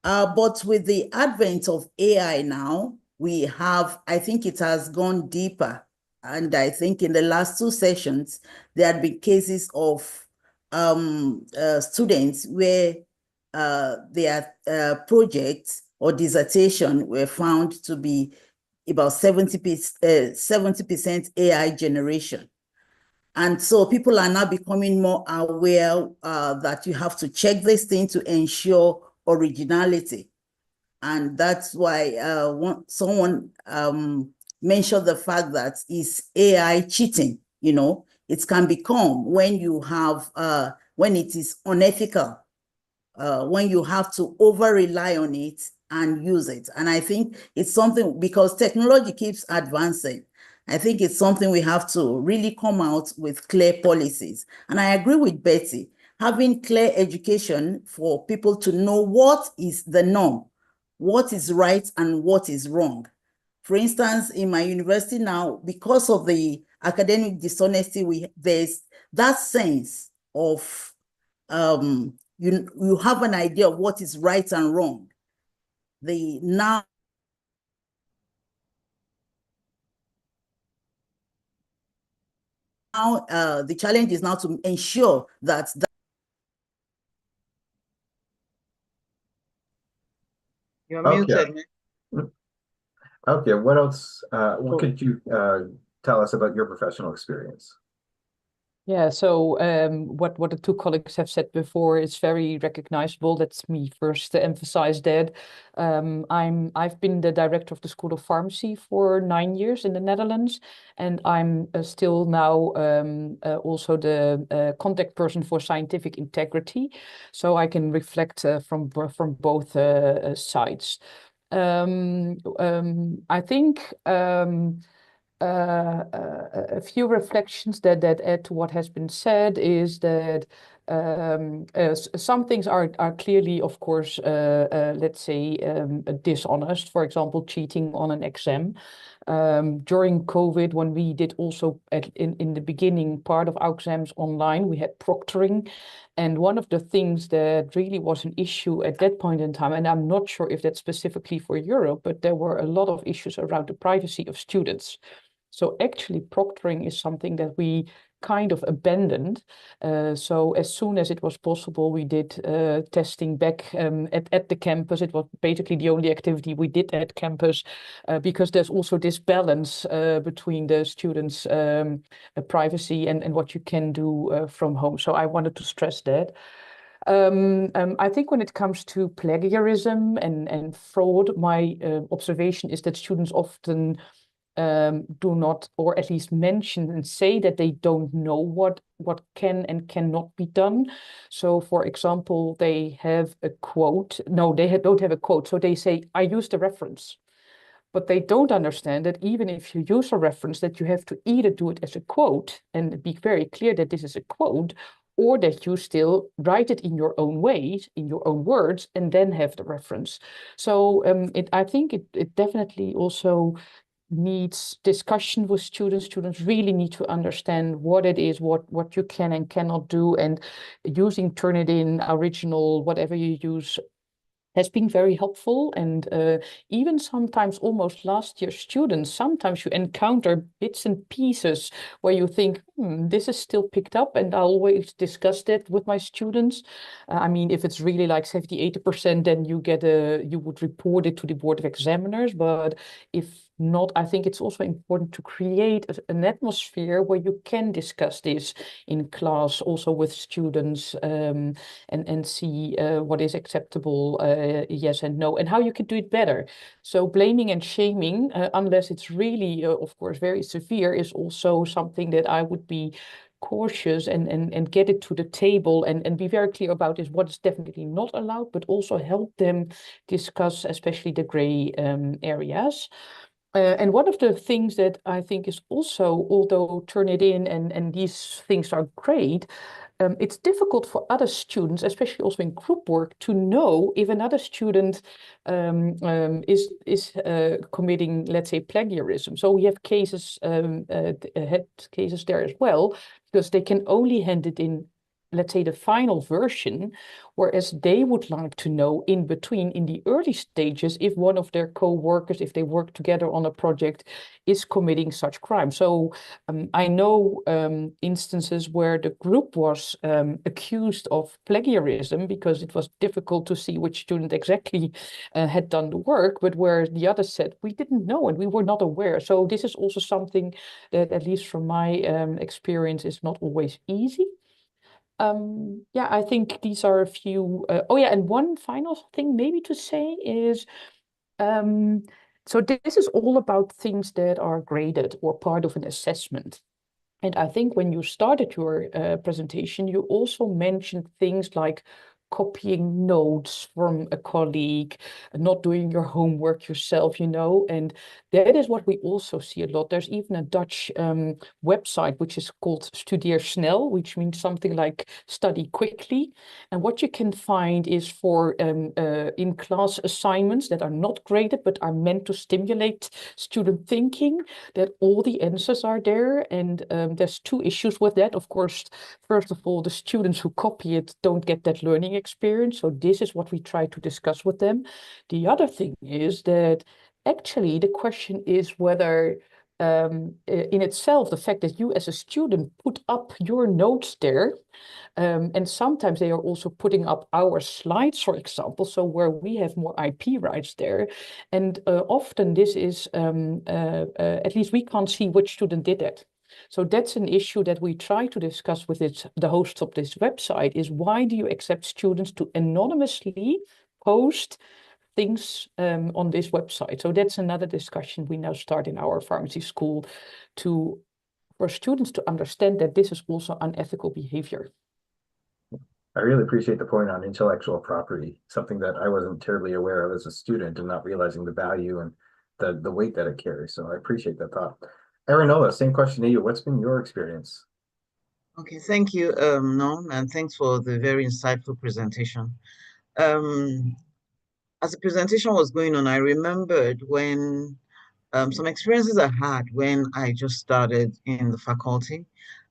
[SPEAKER 4] But with the advent of AI now, we have, I think it has gone deeper. And I think in the last two sessions, there had been cases of students where their projects or dissertation were found to be about 70% AI generation. And so people are now becoming more aware that you have to check this thing to ensure originality. And that's why someone mentioned the fact that is AI cheating, it can become when you have, when it is unethical, when you have to over-rely on it and use it. And I think it's something, because technology keeps advancing, I think it's something we have to really come out with clear policies. And I agree with Betty, having clear education for people to know what is the norm, what is right and what is wrong. For instance, in my university now, because of the academic dishonesty, there's that sense of you have an idea of what is right and wrong. The challenge is now to ensure that
[SPEAKER 2] You're muted, man.
[SPEAKER 1] Okay, what else? What could you tell us about your professional experience?
[SPEAKER 5] Yeah, so what the two colleagues have said before is very recognizable. That's me first to emphasize that. I've been the director of the School of Pharmacy for 9 years in the Netherlands, and I'm still now also the contact person for scientific integrity, so I can reflect from both sides. I think. A few reflections that add to what has been said is that some things are clearly, of course, let's say, dishonest. For example, cheating on an exam. During COVID, when we did also in the beginning part of our exams online, we had proctoring. And one of the things that really was an issue at that point in time, and I'm not sure if that's specifically for Europe, but there were a lot of issues around the privacy of students. So actually proctoring is something that we kind of abandoned. So as soon as it was possible, we did testing back at the campus. It was basically the only activity we did at campus because there's also this balance between the students' privacy and what you can do from home. So I wanted to stress that. I think when it comes to plagiarism and fraud, my observation is that students often do not, or at least mention and say that they don't know what can and cannot be done. So, for example, they have a quote. No, they don't have a quote. So they say, I used a reference. But they don't understand that even if you use a reference, that you have to either do it as a quote and be very clear that this is a quote, or that you still write it in your own way, in your own words, and then have the reference. So I think it definitely also needs discussion with students. Students really need to understand what it is, what you can and cannot do, and using Turnitin, original, whatever you use, has been very helpful. And even sometimes almost last year students, sometimes you encounter bits and pieces where you think, this is still picked up, and I always discuss that with my students. I mean, if it's really like 70, 80%, then you would report it to the Board of Examiners. But if not, I think it's also important to create an atmosphere where you can discuss this in class, also with students, and see what is acceptable, yes and no, and how you can do it better. So blaming and shaming, unless it's really, of course, very severe, is also something that I would be cautious and get it to the table and be very clear about is what is definitely not allowed, but also help them discuss especially the gray areas. And one of the things that I think is also, although Turnitin and these things are great, it's difficult for other students, especially also in group work, to know if another student is committing, let's say, plagiarism. So we have cases, had cases there as well, because they can only hand it in, let's say, the final version, whereas they would like to know in between, in the early stages, if one of their co-workers, if they work together on a project, is committing such crime. So I know instances where the group was accused of plagiarism because it was difficult to see which student exactly had done the work, but where the others said, we didn't know and we were not aware. So this is also something that, at least from my experience, is not always easy. Yeah, I think these are a few. Oh yeah, and one final thing maybe to say is, so this is all about things that are graded or part of an assessment. And I think when you started your presentation, you also mentioned things like copying notes from a colleague, not doing your homework yourself, and that is what we also see a lot. There's even a Dutch website which is called Studeer Snel, which means something like study quickly. And what you can find is for in-class assignments that are not graded but are meant to stimulate student thinking, that all the answers are there. And there's two issues with that. Of course, first of all, the students who copy it don't get that learning experience. So this is what we try to discuss with them. The other thing is that actually the question is whether in itself, the fact that you as a student put up your notes there, and sometimes they are also putting up our slides, for example, so where we have more IP rights there. And often this is, at least we can't see which student did that. So that's an issue that we try to discuss with the hosts of this website, is why do you accept students to anonymously post things on this website? So that's another discussion we now start in our pharmacy school for students to understand that this is also unethical behavior.
[SPEAKER 1] I really appreciate the point on intellectual property, something that I wasn't terribly aware of as a student and not realizing the value and the weight that it carries. So I appreciate that thought. Arinola, same question to you. What's been your experience?
[SPEAKER 2] Okay, thank you, Norm, and thanks for the very insightful presentation. As the presentation was going on, I remembered when some experiences I had when I just started in the faculty.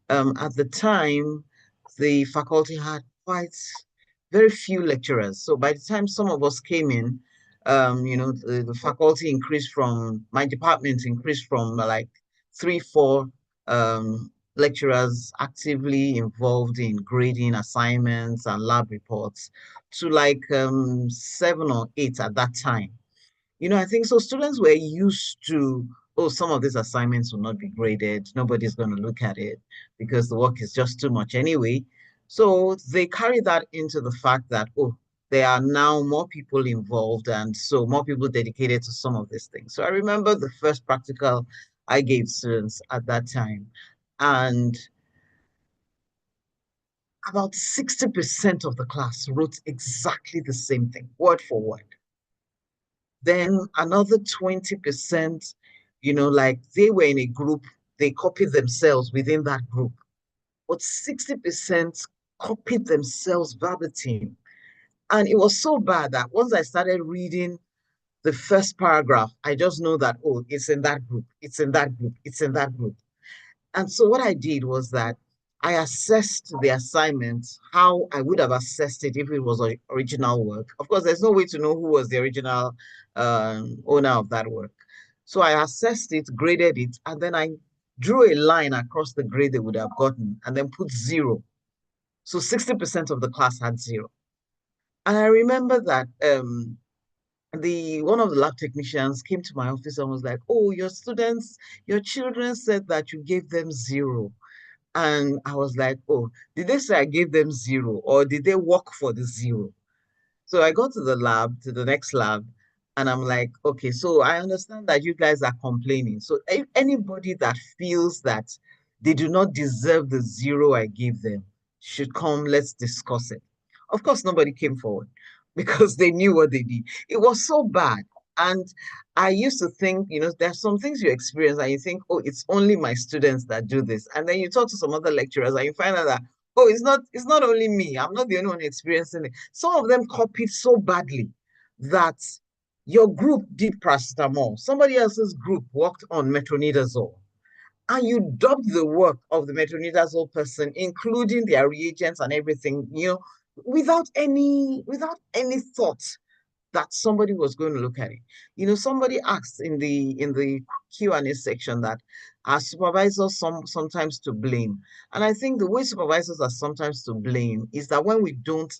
[SPEAKER 2] At the time, the faculty had quite very few lecturers. So by the time some of us came in, the faculty increased from, my department increased from like 3, 4 lecturers actively involved in grading assignments and lab reports to like 7 or 8 at that time. I think so students were used to, oh, some of these assignments will not be graded. Nobody's going to look at it because the work is just too much anyway. So they carry that into the fact that, oh, there are now more people involved, and so more people dedicated to some of these things. So I remember the first practical I gave students at that time, and about 60% of the class wrote exactly the same thing, word for word. Then another 20%, like they were in a group, they copied themselves within that group. But 60% copied themselves verbatim. And it was so bad that once I started reading the first paragraph, I just know that, oh, it's in that group, it's in that group, it's in that group. And so what I did was that I assessed the assignment how I would have assessed it if it was original work. Of course, there's no way to know who was the original owner of that work. So I assessed it, graded it, and then I drew a line across the grade they would have gotten, and then put 0. So 60% of the class had 0. And I remember that one of the lab technicians came to my office and was like, "Oh, your children said that you gave them 0." And I was like, "Oh, did they say I gave them 0, or did they work for the 0?" So I go to the next lab, and I'm like, "Okay, so I understand that you guys are complaining. So if anybody that feels that they do not deserve the 0 I gave them should come, let's discuss it." Of course, nobody came forward because they knew what they did. It was so bad. And I used to think, there's some things you experience and you think, "Oh, it's only my students that do this." And then you talk to some other lecturers and you find out that, "Oh, it's not only me. I'm not the only one experiencing it." Some of them copied so badly that your group did paracetamol, somebody else's group worked on metronidazole, and you dubbed the work of the metronidazole person, including their reagents and everything, without any thought that somebody was going to look at it. Somebody asked in the Q&A section that are supervisors sometimes to blame. And I think the way supervisors are sometimes to blame is that when we don't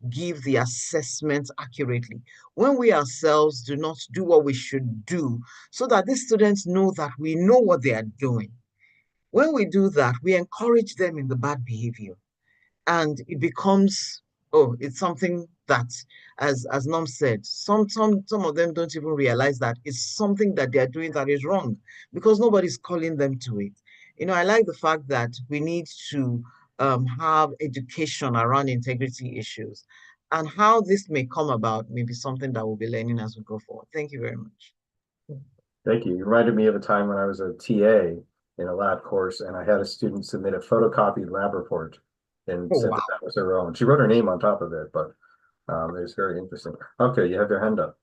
[SPEAKER 2] give the assessment accurately, when we ourselves do not do what we should do so that these students know that we know what they are doing. When we do that, we encourage them in the bad behavior. And it becomes, it's something that, as Norm said, some of them don't even realize that it's something that they're doing that is wrong because nobody's calling them to it. I like the fact that we need to have education around integrity issues, and how this may come about may be something that we'll be learning as we go forward. Thank you very much.
[SPEAKER 1] Thank you. You reminded me of a time when I was a TA in a lab course, and I had a student submit a photocopied lab report and
[SPEAKER 2] Oh,
[SPEAKER 1] said
[SPEAKER 2] wow.
[SPEAKER 1] that was her own. She wrote her name on top of it, but it was very interesting. Okay, you have your hand up.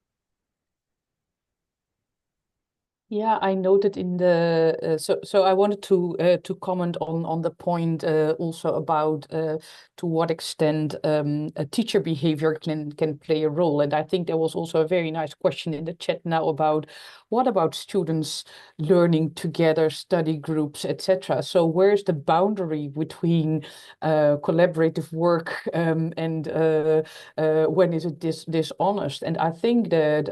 [SPEAKER 5] Yeah, I noted in the so I wanted to comment on the point also about to what extent a teacher behavior can play a role, and I think there was also a very nice question in the chat now about what about students learning together, study groups, etc. So where's the boundary between collaborative work and when is it dishonest? And I think that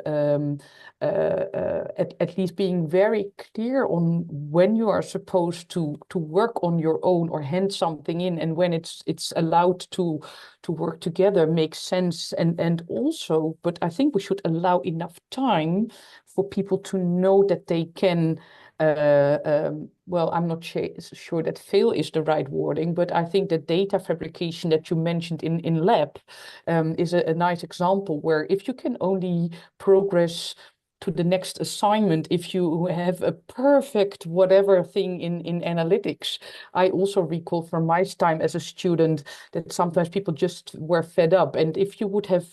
[SPEAKER 5] at least being very clear on when you are supposed to work on your own or hand something in, and when it's allowed to work together makes sense. And also, but I think we should allow enough time for people to know that they can. Well, I'm not sure that fail is the right wording, but I think the data fabrication that you mentioned in lab is a nice example where if you can only progress to the next assignment if you have a perfect whatever thing in analytics. I also recall from my time as a student that sometimes people just were fed up, and if you would have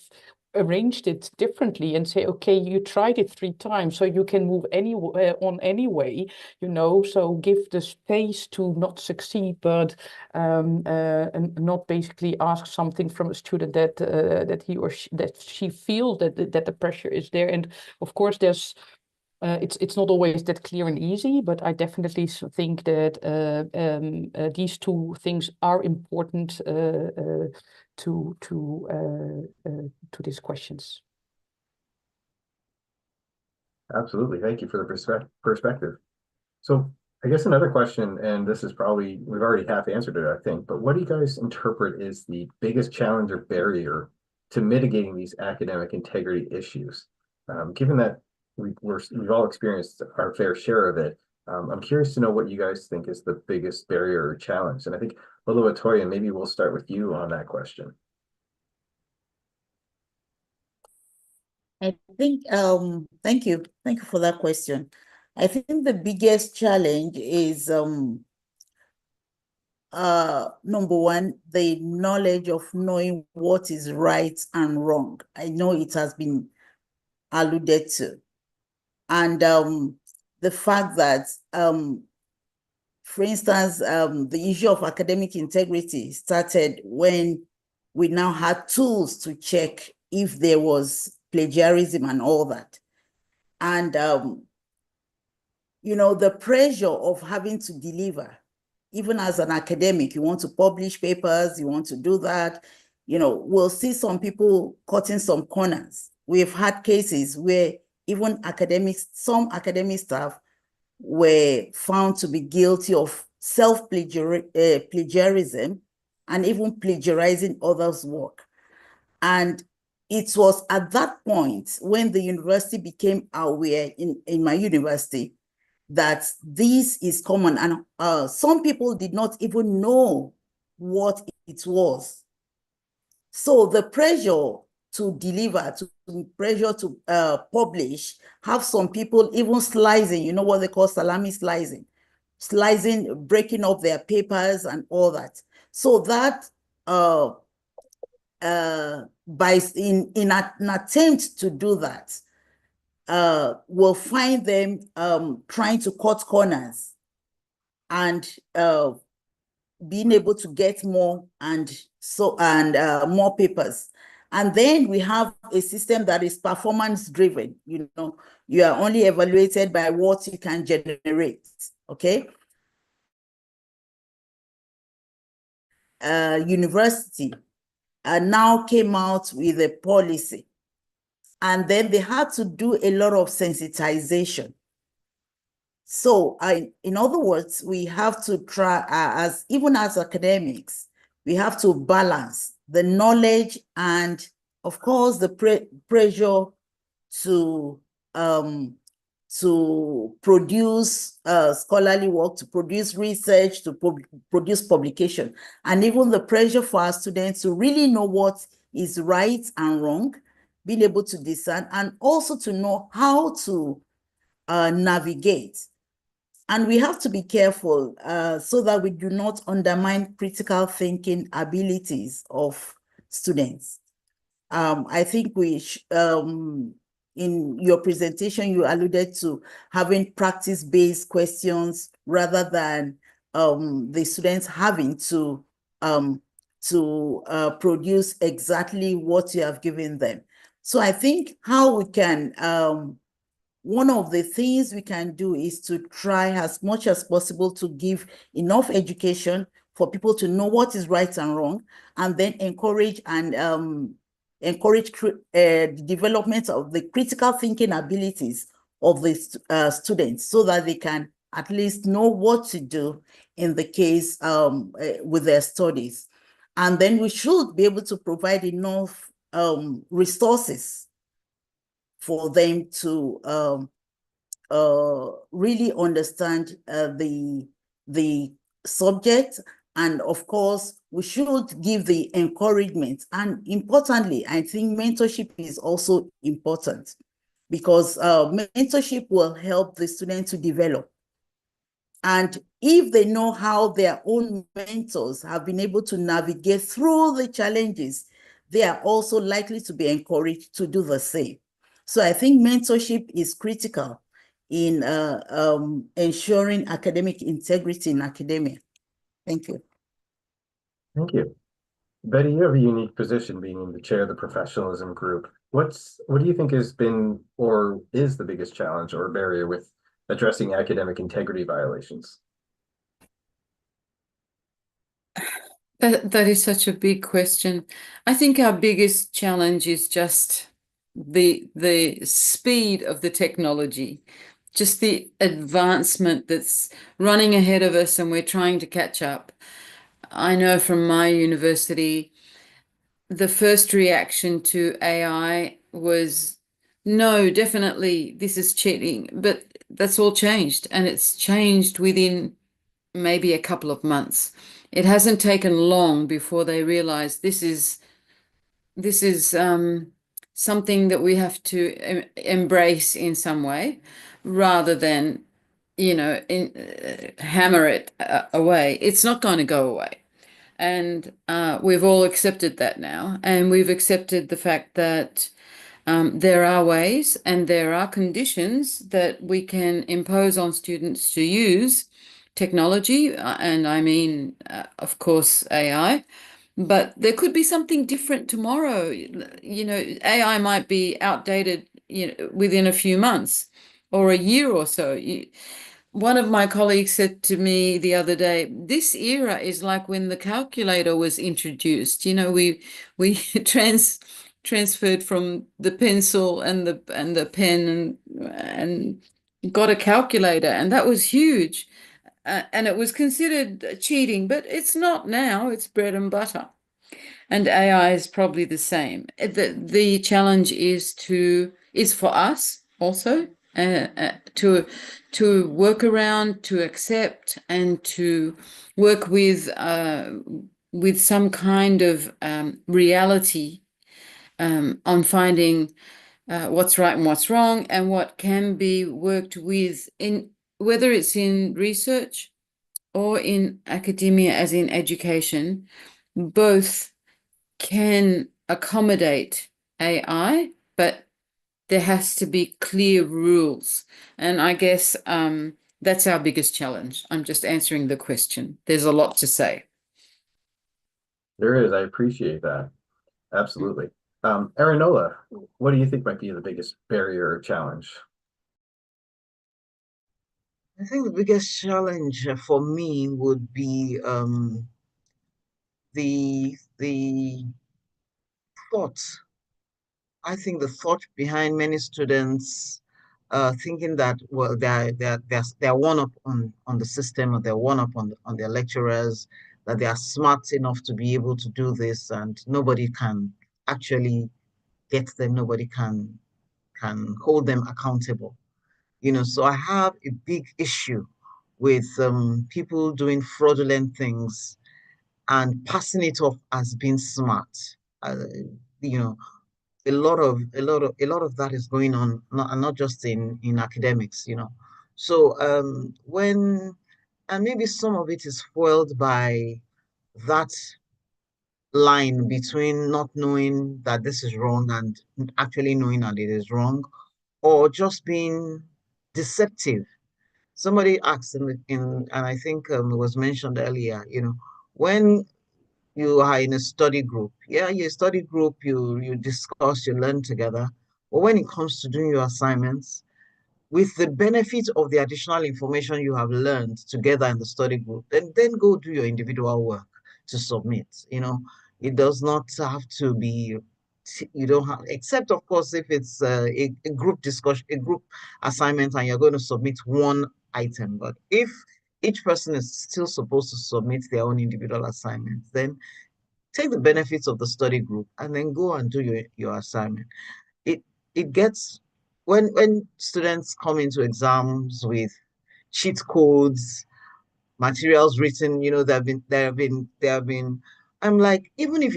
[SPEAKER 5] arranged it differently and say, okay, you tried it 3 times, so you can move on anyway, so give the space to not succeed, but and not basically ask something from a student that he or she feels that the pressure is there. And of course, there's it's not always that clear and easy, but I definitely think that these 2 things are important to these questions.
[SPEAKER 1] Absolutely. Thank you for the perspective. So I guess another question, and this is probably, we've already half answered it, I think, but what do you guys interpret is the biggest challenge or barrier to mitigating these academic integrity issues? Given that we've all experienced our fair share of it, I'm curious to know what you guys think is the biggest barrier or challenge. And I think, Oluwatoyin, maybe we'll start with you on that question.
[SPEAKER 4] I think, thank you for that question. I think the biggest challenge is number one, the knowledge of knowing what is right and wrong. I know it has been alluded to. And the fact that, for instance, the issue of academic integrity started when we now had tools to check if there was plagiarism and all that. And the pressure of having to deliver, even as an academic, you want to publish papers, you want to do that, we'll see some people cutting some corners. We've had cases where even some academic staff were found to be guilty of self-plagiarism and even plagiarizing others' work. And it was at that point when the university became aware in my university that this is common. And some people did not even know what it was. So the pressure to deliver, pressure to publish, have some people even slicing, what they call salami slicing, breaking up their papers and all that. So that in an attempt to do that, we'll find them trying to cut corners and being able to get more and more papers. And then we have a system that is performance driven. You are only evaluated by what you can generate. Okay. University now came out with a policy, and then they had to do a lot of sensitization. So in other words, we have to try, even as academics, we have to balance the knowledge and, of course, the pressure to produce scholarly work, to produce research, to produce publication, and even the pressure for our students to really know what is right and wrong, being able to discern, and also to know how to navigate. And we have to be careful so that we do not undermine critical thinking abilities of students. I think in your presentation, you alluded to having practice-based questions rather than the students having to produce exactly what you have given them. So I think how we can, one of the things we can do is to try as much as possible to give enough education for people to know what is right and wrong, and then encourage the development of the critical thinking abilities of the students, so that they can at least know what to do in the case with their studies. And then we should be able to provide enough resources for them to really understand the subject. And of course, we should give the encouragement. And importantly, I think mentorship is also important, because mentorship will help the student to develop. And if they know how their own mentors have been able to navigate through the challenges, they are also likely to be encouraged to do the same. So I think mentorship is critical in ensuring academic integrity in academia. Thank you.
[SPEAKER 1] Thank you. Betty, you have a unique position being in the chair of the professionalism group. What do you think has been or is the biggest challenge or barrier with addressing academic integrity violations?
[SPEAKER 3] That is such a big question. I think our biggest challenge is just the speed of the technology, just the advancement that's running ahead of us, and we're trying to catch up. I know from my university, the first reaction to AI was, no, definitely this is cheating, but that's all changed, and it's changed within maybe a couple of months. It hasn't taken long before they realize this is something that we have to embrace in some way, rather than, hammer it away. It's not going to go away. And we've all accepted that now. And we've accepted the fact that there are ways and there are conditions that we can impose on students to use technology. And I mean, of course, AI. But there could be something different tomorrow. AI might be outdated, within a few months or a year or so. one of my colleagues said to me the other day, this era is like when the calculator was introduced. You know, we transferred from the pencil and the pen and got a calculator, and that was huge. And it was considered cheating, but it's not now. It's bread and butter. And AI is probably the same. The challenge is for us also to work around, to accept, and to work with some kind of reality on finding what's right and what's wrong, and what can be worked with in whether it's in research or in academia, as in education. Both can accommodate AI, but there has to be clear rules. And I guess that's our biggest challenge. I'm just answering the question. There's a lot to say.
[SPEAKER 1] There is. I appreciate that. Absolutely. Arinola, what do you think might be the biggest barrier or challenge?
[SPEAKER 2] I think the biggest challenge for me would be the thought. I think the thought behind many students thinking that, well, they're one up on the system, or they're one up on their lecturers, that they are smart enough to be able to do this, and nobody can actually get them, nobody can hold them accountable. So I have a big issue with people doing fraudulent things and passing it off as being smart. Uh, you know, a lot of that is going on, not just in academics. So and maybe some of it is foiled by that line between not knowing that this is wrong and actually knowing that it is wrong, or just being deceptive. Somebody asked and I think it was mentioned earlier, when you are in a study group, yeah, you study group, you discuss, you learn together. But when it comes to doing your assignments, with the benefit of the additional information you have learned together in the study group, then go do your individual work to submit. It does not have to be, you don't have, except of course if it's a group discussion, a group assignment, and you're going to submit one item. But if each person is still supposed to submit their own individual assignments, then take the benefits of the study group and then go and do your assignment. It gets, when students come into exams with cheat codes, materials written, I'm like, even if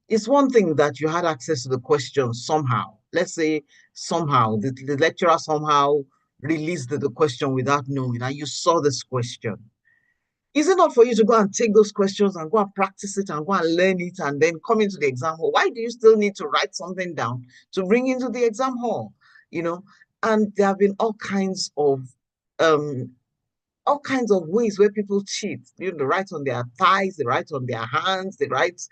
[SPEAKER 2] it's one thing that you had access to the question somehow. Let's say somehow the lecturer somehow released the question without knowing, and you saw this question. Is it not for you to go and take those questions and go and practice it and go and learn it and then come into the exam hall? Why do you still need to write something down to bring into the exam hall? And there have been all kinds of ways where people cheat. They write on their thighs, they write on their hands, they write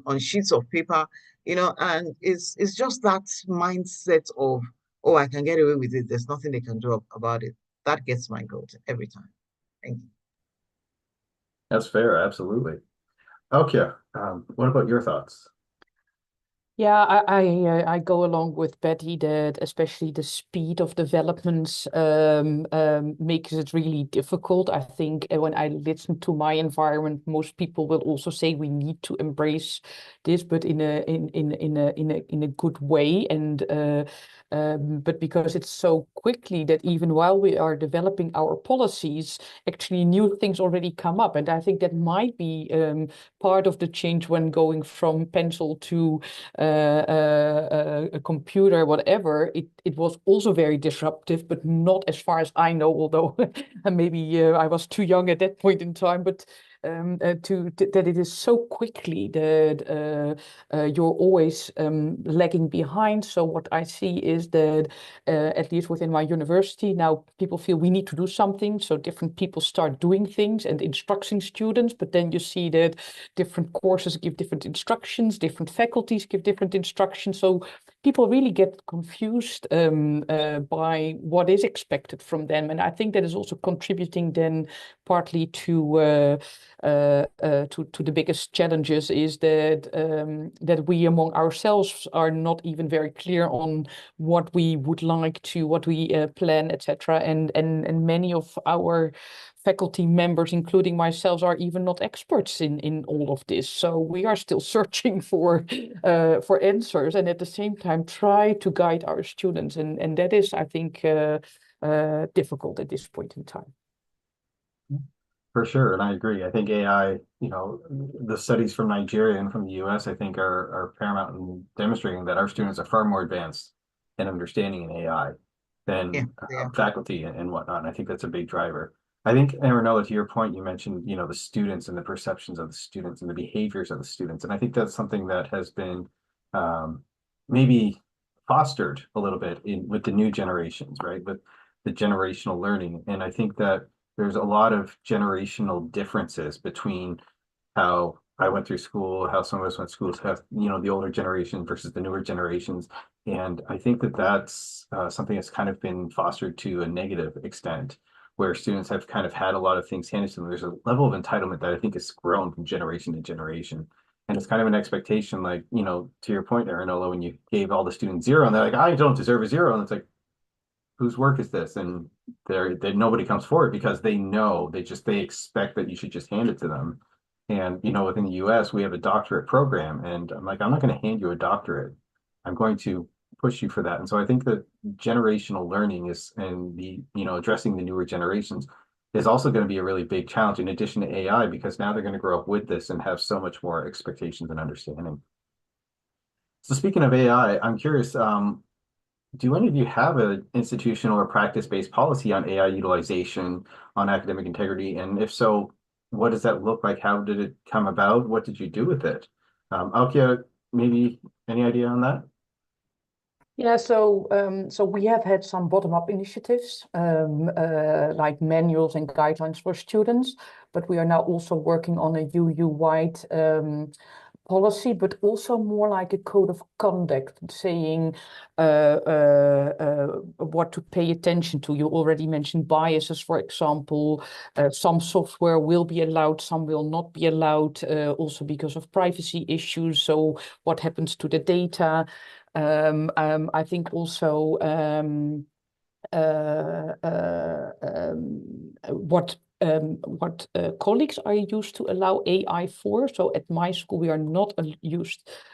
[SPEAKER 2] on sheets of paper, and it's just that mindset of, oh, I can get away with it. There's nothing they can do about it. That gets my goat every time. Thank you.
[SPEAKER 1] That's fair, absolutely. Aukje, what about your thoughts?
[SPEAKER 5] Yeah, I go along with Betty that especially the speed of developments makes it really difficult. I think when I listen to my environment, most people will also say we need to embrace this, but in a good way. And but because it's so quickly that even while we are developing our policies, actually new things already come up. And I think that might be part of the change when going from pencil to a computer, whatever. It was also very disruptive, but not as far as I know, although maybe I was too young at that point in time. But that it is so quickly that you're always lagging behind. So what I see is that at least within my university now, people feel we need to do something. So different people start doing things and instructing students, but then you see that different courses give different instructions, different faculties give different instructions. So people really get confused by what is expected from them. And I think that is also contributing then partly to the biggest challenges is that we among ourselves are not even very clear on what we would like to, what we plan, etc. And many of our faculty members, including myself, are even not experts in all of this. So we are still searching for answers, and at the same time try to guide our students, and that is, I think, difficult at this point in time.
[SPEAKER 1] For sure, and I agree. I think AI, the studies from Nigeria and from the US, I think are paramount in demonstrating that our students are far more advanced in understanding in AI than faculty and whatnot. And I think that's a big driver. I think, Arinola, to your point, you mentioned, the students and the perceptions of the students and the behaviors of the students. And I think that's something that has been maybe fostered a little bit with the new generations, right? With the generational learning. And I think that there's a lot of generational differences between how I went through school, how some of us went to schools, have, the older generation versus the newer generations. And I think that that's something that's kind of been fostered to a negative extent, where students have kind of had a lot of things handed to them. There's a level of entitlement that I think has grown from generation to generation. And it's kind of an expectation, like, to your point, Arinola, when you gave all the students 0 and they're like, I don't deserve a 0. And it's like, whose work is this? And nobody comes forward because they know, they expect that you should just hand it to them. And, within the US, we have a doctorate program, and I'm like, I'm not going to hand you a doctorate. I'm going to push you for that. And so I think that generational learning and addressing the newer generations is also going to be a really big challenge in addition to AI, because now they're going to grow up with this and have so much more expectations and understanding. So speaking of AI, I'm curious, do any of you have an institutional or practice-based policy on AI utilization, on academic integrity? And if so, what does that look like? How did it come about? What did you do with it? Aukje, maybe any idea on that?
[SPEAKER 5] Yeah, so we have had some bottom-up initiatives, like manuals and guidelines for students, but we are now also working on a UU-wide policy, but also more like a code of conduct, saying what to pay attention to. You already mentioned biases, for example. Some software will be allowed, some will not be allowed, also because of privacy issues. So what happens to the data? I think also what colleagues are used to allow AI for. So at my school, we are not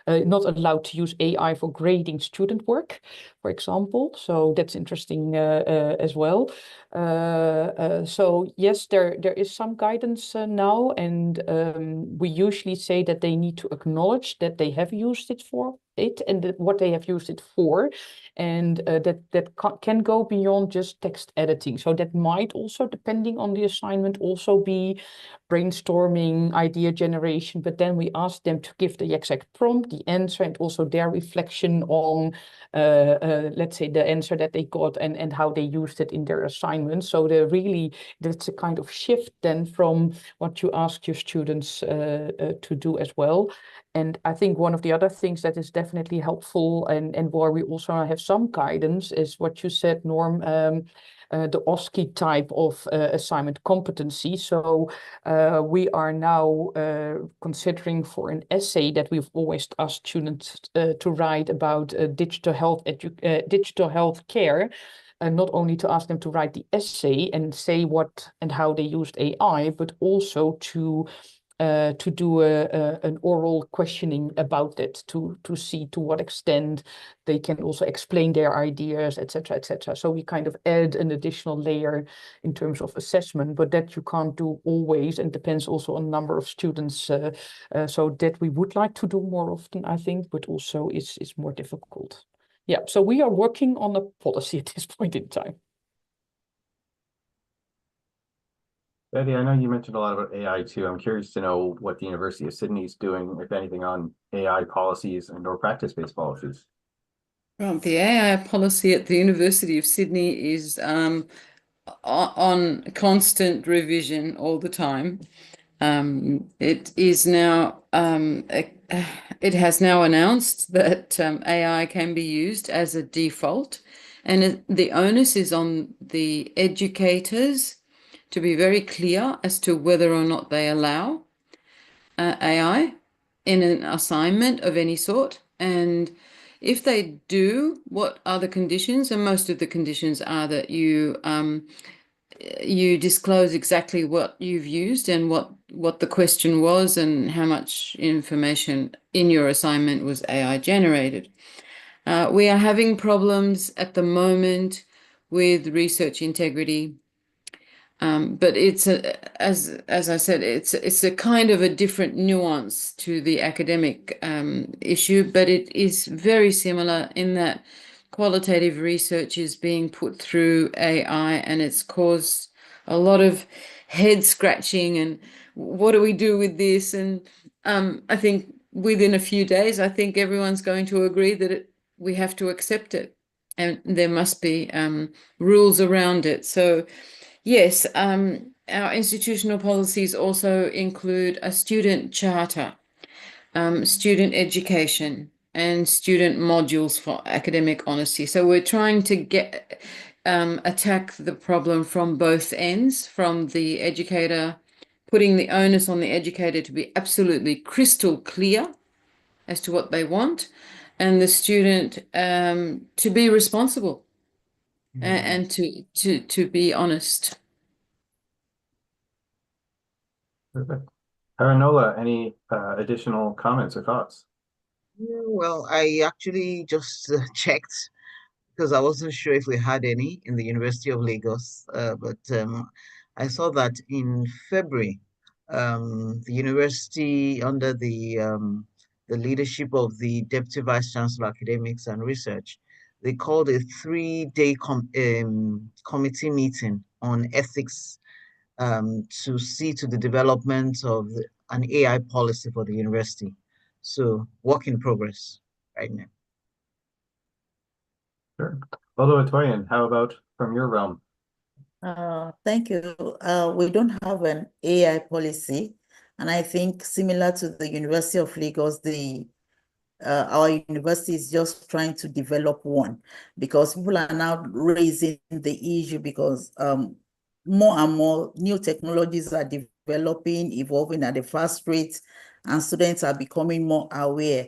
[SPEAKER 5] allowed to use AI for grading student work, for example. So that's interesting as well. So yes, there is some guidance now, and we usually say that they need to acknowledge that they have used it and what they have used it for, and that can go beyond just text editing. So that might also, depending on the assignment, also be brainstorming, idea generation, but then we ask them to give the exact prompt, the answer, and also their reflection on, let's say, the answer that they got and how they used it in their assignment. So that's a kind of shift then from what you ask your students to do as well. And I think one of the other things that is definitely helpful and where we also have some guidance is what you said, Norm, the Aukje type of assignment competency. So we are now considering for an essay that we've always asked students to write about digital health care. And not only to ask them to write the essay and say what and how they used AI, but also to do an oral questioning about it, to see to what extent they can also explain their ideas, etc., etc. So we kind of add an additional layer in terms of assessment, but that you can't do always, and depends also on the number of students. So that we would like to do more often, I think, but also it's more difficult. Yeah, so we are working on a policy at this point in time.
[SPEAKER 1] Betty, I know you mentioned a lot about AI too. I'm curious to know what the University of Sydney is doing, if anything, on AI policies and/or practice-based policies.
[SPEAKER 3] Well, the AI policy at the University of Sydney is on constant revision all the time. It is now it has now announced that AI can be used as a default, and the onus is on the educators to be very clear as to whether or not they allow AI in an assignment of any sort. And if they do, what are the conditions? And most of the conditions are that you disclose exactly what you've used and what the question was and how much information in your assignment was AI generated. We are having problems at the moment with research integrity. But it's as I said, it's a kind of a different nuance to the academic issue, but it is very similar in that qualitative research is being put through AI, and it's caused a lot of head scratching and what do we do with this? And I think within a few days, I think everyone's going to agree that we have to accept it, and there must be rules around it. So yes, our institutional policies also include a student charter, student education, and student modules for academic honesty. So we're trying to attack the problem from both ends, from the educator, putting the onus on the educator to be absolutely crystal clear as to what they want, and the student to be responsible and to be honest.
[SPEAKER 1] Perfect. Arinola, any additional comments or thoughts?
[SPEAKER 2] Well, I actually just checked because I wasn't sure if we had any in the University of Lagos, but I saw that in February, the university, under the leadership of the Deputy Vice Chancellor, Academics and Research, they called a 3-day committee meeting on ethics to see to the development of an AI policy for the university. So, work in progress right now.
[SPEAKER 1] Sure. Although Atoyan, how about from your realm?
[SPEAKER 4] Thank you. We don't have an AI policy, and I think similar to the University of Lagos, our university is just trying to develop one, because people are now raising the issue because more and more new technologies are developing, evolving at a fast rate, and students are becoming more aware.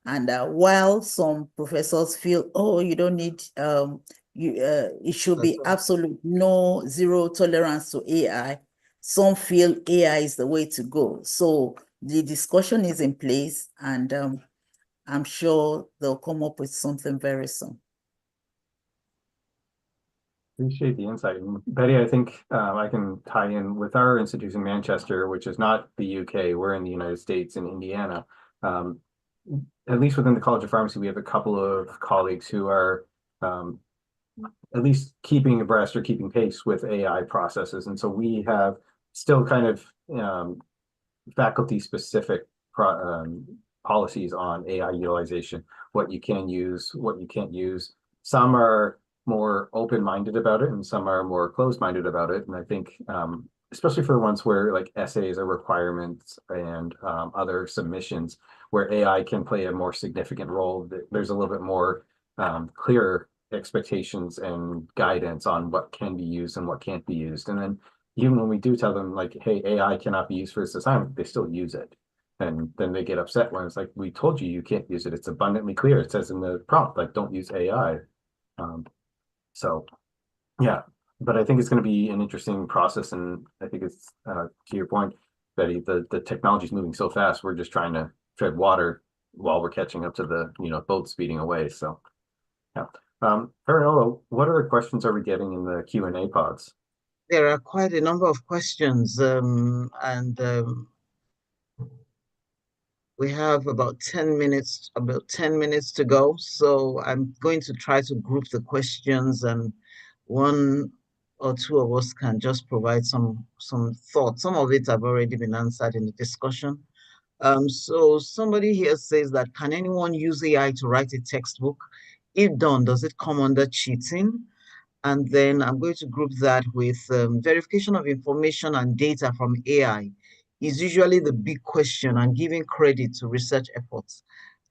[SPEAKER 4] And while some professors feel, oh, you don't need, it should be absolute zero tolerance to AI, some feel AI is the way to go. So the discussion is in place, and I'm sure they'll come up with something very soon.
[SPEAKER 1] Appreciate the insight. And Betty, I think I can tie in with our institute in Manchester, which is not the UK. We're in the United States in Indiana. At least within the College of Pharmacy, we have a couple of colleagues who are at least keeping abreast or keeping pace with AI processes. And so we have still kind of faculty specific policies on AI utilization, what you can use, what you can't use. Some are more open-minded about it and some are more closed-minded about it. And I think especially for the ones where like essays are requirements and other submissions where AI can play a more significant role, there's a little bit more clearer expectations and guidance on what can be used and what can't be used. And then even when we do tell them like, hey, AI cannot be used for this assignment, they still use it. And then they get upset when it's like, we told you you can't use it. It's abundantly clear. It says in the prompt, like, don't use AI. So yeah, but I think it's going to be an interesting process. And I think it's to your point, Betty, the technology is moving so fast. We're just trying to tread water while we're catching up to the, boat speeding away. So yeah. Arinola, what other questions are we getting in the Q&A pods?
[SPEAKER 2] There are quite a number of questions, we have about 10 minutes to go. So I'm going to try to group the questions, and one or two of us can just provide some thoughts. Some of it have already been answered in the discussion. So somebody here says that, can anyone use AI to write a textbook? If done, does it come under cheating? And then I'm going to group that with verification of information and data from AI is usually the big question and giving credit to research efforts.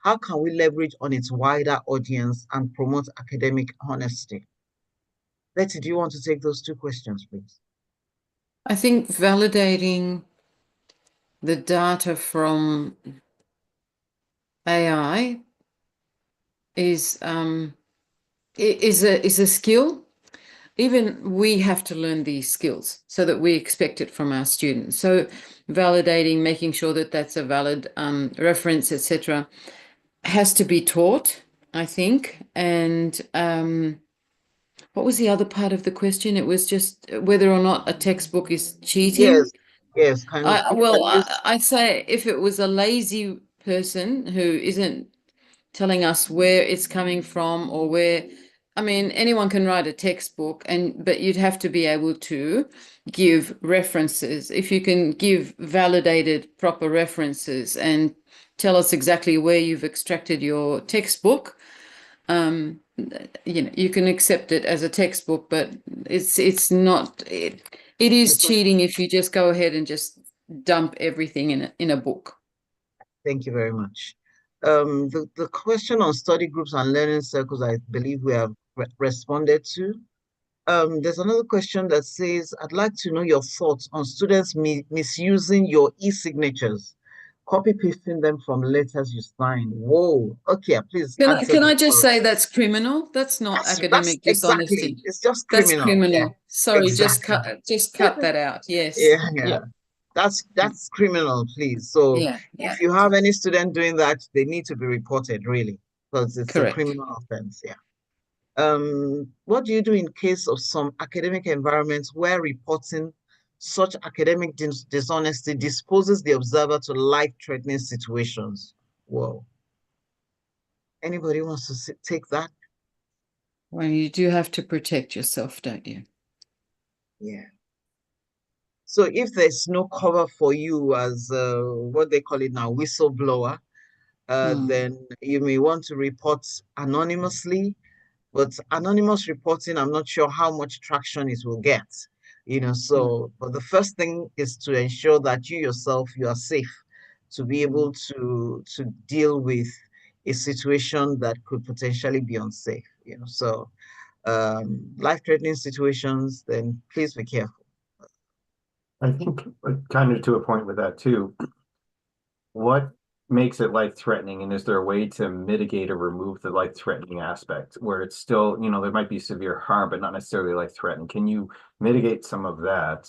[SPEAKER 2] How can we leverage on its wider audience and promote academic honesty? Betty, do you want to take those two questions, please?
[SPEAKER 3] I think validating the data from AI is a skill. Even we have to learn these skills so that we expect it from our students. So validating, making sure that that's a valid reference, etc., has to be taught, I think. And what was the other part of the question? It was just whether or not a textbook is cheating.
[SPEAKER 2] Yes, kind of.
[SPEAKER 3] I'd say if it was a lazy person who isn't telling us where it's coming from or where, I mean, anyone can write a textbook, but you'd have to be able to give references. If you can give validated proper references and tell us exactly where you've extracted your textbook, you can accept it as a textbook, but it's not. It is cheating if you just go ahead and just dump everything in a book.
[SPEAKER 2] Thank you very much. The question on study groups and learning circles, I believe we have responded to. There's another question that says, I'd like to know your thoughts on students misusing your e-signatures, copy pasting them from letters you signed. Whoa, okay, please.
[SPEAKER 3] Can I just say that's criminal? That's not academic dishonesty.
[SPEAKER 2] Exactly. It's just
[SPEAKER 3] That's
[SPEAKER 2] criminal.
[SPEAKER 3] criminal.
[SPEAKER 2] Yeah,
[SPEAKER 3] sorry,
[SPEAKER 2] exactly.
[SPEAKER 3] just cut that out. Yes.
[SPEAKER 2] Yeah. That's criminal, please. So if you have any student doing that, they need to be reported, really, because it's a criminal offense. Yeah. What do you do in case of some academic environments where reporting such academic dishonesty disposes the observer to life-threatening situations? Whoa. Anybody wants to take that?
[SPEAKER 3] Well, you do have to protect yourself, don't you?
[SPEAKER 2] Yeah. So if there's no cover for you as what they call it now, whistleblower, then you may want to report anonymously. But anonymous reporting, I'm not sure how much traction it will get. But the first thing is to ensure that you yourself, you are safe to be able to deal with a situation that could potentially be unsafe. So life-threatening situations, then please be careful.
[SPEAKER 1] I think kind of to a point with that too, what makes it life-threatening, and is there a way to mitigate or remove the life-threatening aspect where it's still, there might be severe harm, but not necessarily life-threatening? Can you mitigate some of that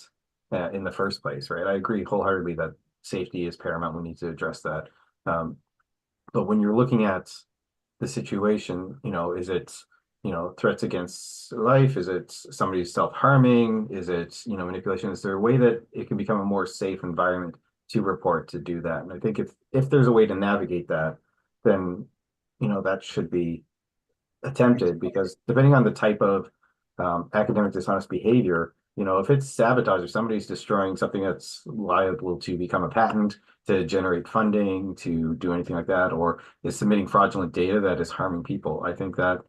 [SPEAKER 1] in the first place, right? I agree wholeheartedly that safety is paramount. We need to address that. But when you're looking at the situation, is it, threats against life? Is it somebody self-harming? Is it, manipulation? Is there a way that it can become a more safe environment to report, to do that? And I think if there's a way to navigate that, then, that should be attempted, because depending on the type of academic dishonest behavior, if it's sabotage, or somebody's destroying something that's liable to become a patent, to generate funding, to do anything like that, or is submitting fraudulent data that is harming people, I think that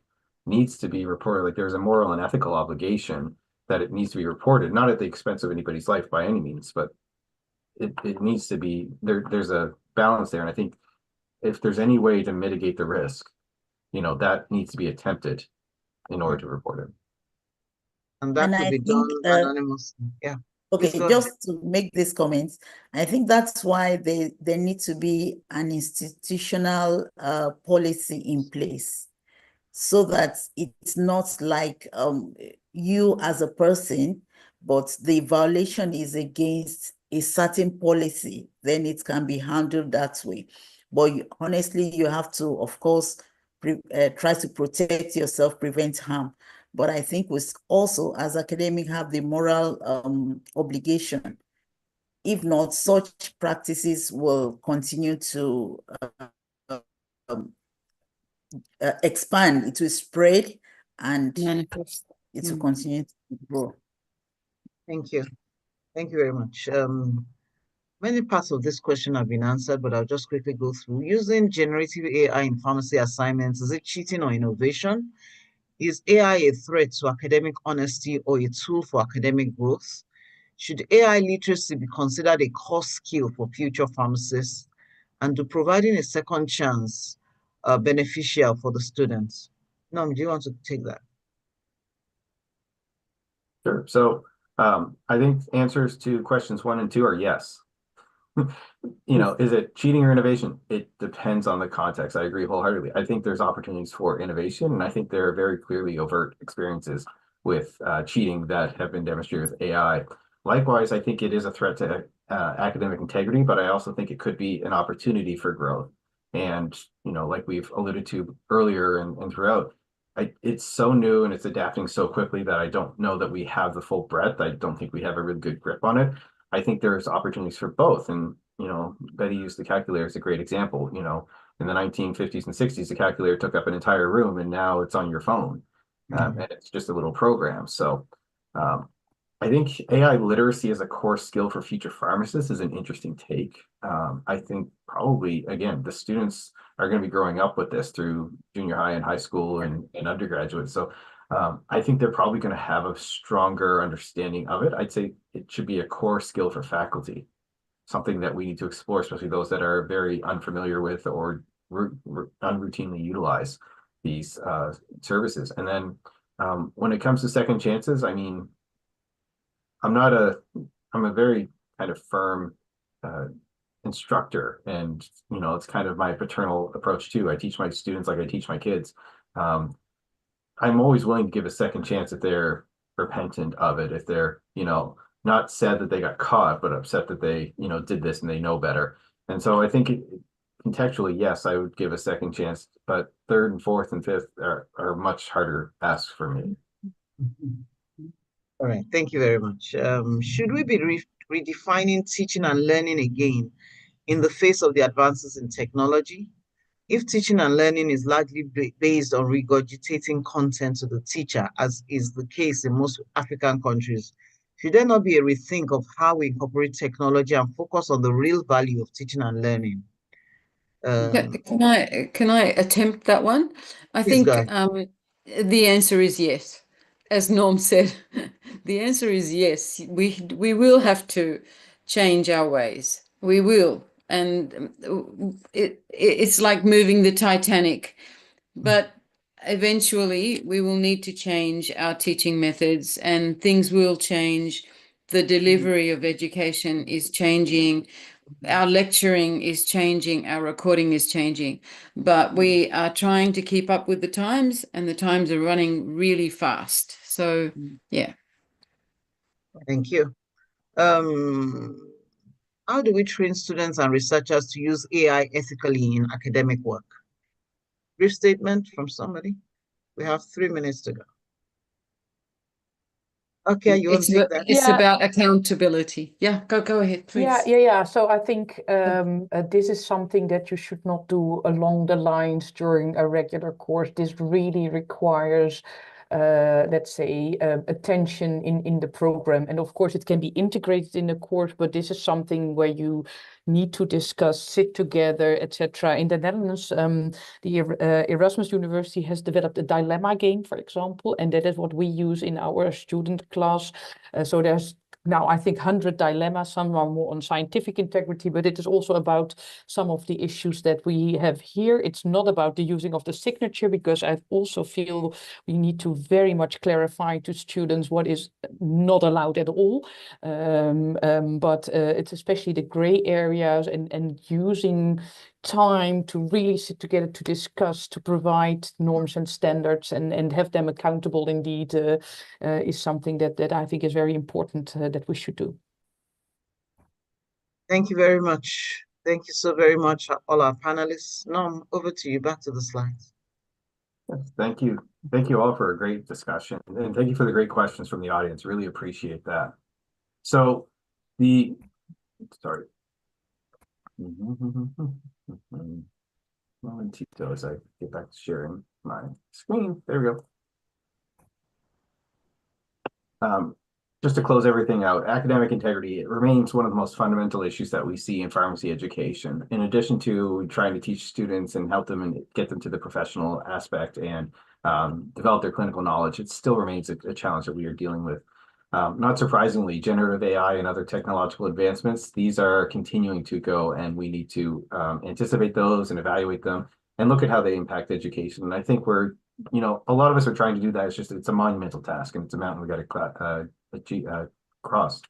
[SPEAKER 1] needs to be reported. Like, there's a moral and ethical obligation that it needs to be reported, not at the expense of anybody's life by any means, but it needs to be there's a balance there. And I think if there's any way to mitigate the risk, that needs to be attempted in order to report it.
[SPEAKER 2] And that could be done anonymously. Yeah.
[SPEAKER 4] Okay, just to make these comments, I think that's why there needs to be an institutional policy in place, so that it's not like you as a person, but the violation is against a certain policy, then it can be handled that way. But honestly, you have to, of course, try to protect yourself, prevent harm. But I think we also, as academics, have the moral obligation. If not, such practices will continue to expand, it will spread, and
[SPEAKER 3] manifest.
[SPEAKER 4] It will continue to grow.
[SPEAKER 2] Thank you. Thank you very much. Many parts of this question have been answered, but I'll just quickly go through. Using generative AI in pharmacy assignments, is it cheating or innovation? Is AI a threat to academic honesty or a tool for academic growth? Should AI literacy be considered a core skill for future pharmacists? And do providing a second chance beneficial for the students? Nom, do you want to take that?
[SPEAKER 1] Sure. So I think answers to questions 1 and 2 are yes. Is it cheating or innovation? It depends on the context. I agree wholeheartedly. I think there's opportunities for innovation, and I think there are very clearly overt experiences with cheating that have been demonstrated with AI. Likewise, I think it is a threat to academic integrity, but I also think it could be an opportunity for growth. And, like we've alluded to earlier and throughout, it's so new and it's adapting so quickly that I don't know that we have the full breadth. I don't think we have a really good grip on it. I think there's opportunities for both. And, Betty used the calculator as a great example. In the 1950s and 60s, the calculator took up an entire room, and now it's on your phone. And it's just a little program. So I think AI literacy as a core skill for future pharmacists is an interesting take. I think probably, again, the students are going to be growing up with this through junior high and high school and undergraduate. So I think they're probably going to have a stronger understanding of it. I'd say it should be a core skill for faculty, something that we need to explore, especially those that are very unfamiliar with or unroutinely utilize these services. And then when it comes to second chances, I mean, I'm a very kind of firm instructor, and it's kind of my paternal approach too. I teach my students like I teach my kids. I'm always willing to give a second chance if they're repentant of it, if they're not sad that they got caught, but upset that they did this and they know better. And so I think contextually, yes, I would give a second chance, but third and fourth and fifth are much harder asks for me.
[SPEAKER 2] All right, thank you very much. Should we be redefining teaching and learning again in the face of the advances in technology? If teaching and learning is largely based on regurgitating content to the teacher, as is the case in most African countries, should there not be a rethink of how we incorporate technology and focus on the real value of teaching and learning?
[SPEAKER 3] Can I attempt that one? I think the answer is yes. As Norm said, the answer is yes. We will have to change our ways. We will. And it's like moving the Titanic. But eventually we will need to change our teaching methods, and things will change. The delivery of education is changing. Our lecturing is changing, our recording is changing, but we are trying to keep up with the times, and the times are running really fast. So, yeah.
[SPEAKER 2] Thank you. How do we train students and researchers to use AI ethically in academic work? Brief statement from somebody. We have 3 minutes to go. Okay, you want to take that?
[SPEAKER 3] It's about accountability. Yeah, go ahead, please.
[SPEAKER 5] Yeah. So I think this is something that you should not do along the lines during a regular course. This really requires let's say, attention in the program. And of course, it can be integrated in the course, but this is something where you need to discuss, sit together, etc. In the Netherlands, the Erasmus University has developed a dilemma game, for example, and that is what we use in our student class. So there's now, I think 100 dilemmas. Some are more on scientific integrity, but it is also about some of the issues that we have here. It's not about the using of the signature, because I also feel we need to very much clarify to students what is not allowed at all. But it's especially the gray areas and using time to really sit together to discuss, to provide norms and standards and have them accountable indeed is something that I think is very important that we should do.
[SPEAKER 2] Thank you very much. Thank you so very much, all our panelists. Norm, over to you, back to the slides.
[SPEAKER 1] Yes, thank you. Thank you all for a great discussion, and thank you for the great questions from the audience. Really appreciate that. So sorry. Momentito as I get back to sharing my screen. There we go. Just to close everything out, academic integrity, it remains one of the most fundamental issues that we see in pharmacy education. In addition to trying to teach students and help them and get them to the professional aspect and develop their clinical knowledge, it still remains a challenge that we are dealing with. Not surprisingly, generative AI and other technological advancements, these are continuing to go, and we need to anticipate those and evaluate them and look at how they impact education. And I think we're, a lot of us are trying to do that. It's a monumental task, and it's a mountain we got to cross.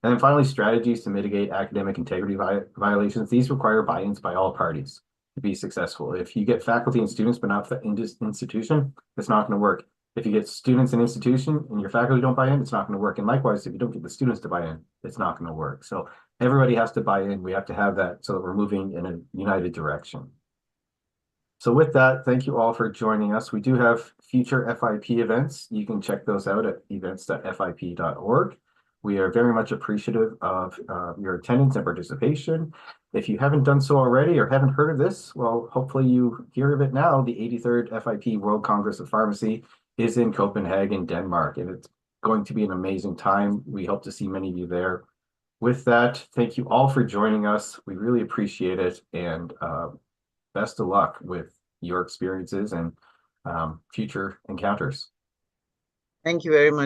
[SPEAKER 1] And then finally, strategies to mitigate academic integrity violations. These require buy-ins by all parties to be successful. If you get faculty and students, but not the institution, it's not going to work. If you get students and institution and your faculty don't buy in, it's not going to work. And likewise, if you don't get the students to buy in, it's not going to work. So everybody has to buy in. We have to have that so that we're moving in a united direction. So with that, thank you all for joining us. We do have future FIP events. You can check those out at events.fip.org. We are very much appreciative of your attendance and participation. If you haven't done so already or haven't heard of this, well, hopefully you hear of it now. The 83rd FIP World Congress of Pharmacy is in Copenhagen, Denmark, and it's going to be an amazing time. We hope to see many of you there. With that, thank you all for joining us. We really appreciate it, and best of luck with your experiences and future encounters.
[SPEAKER 2] Thank you very much.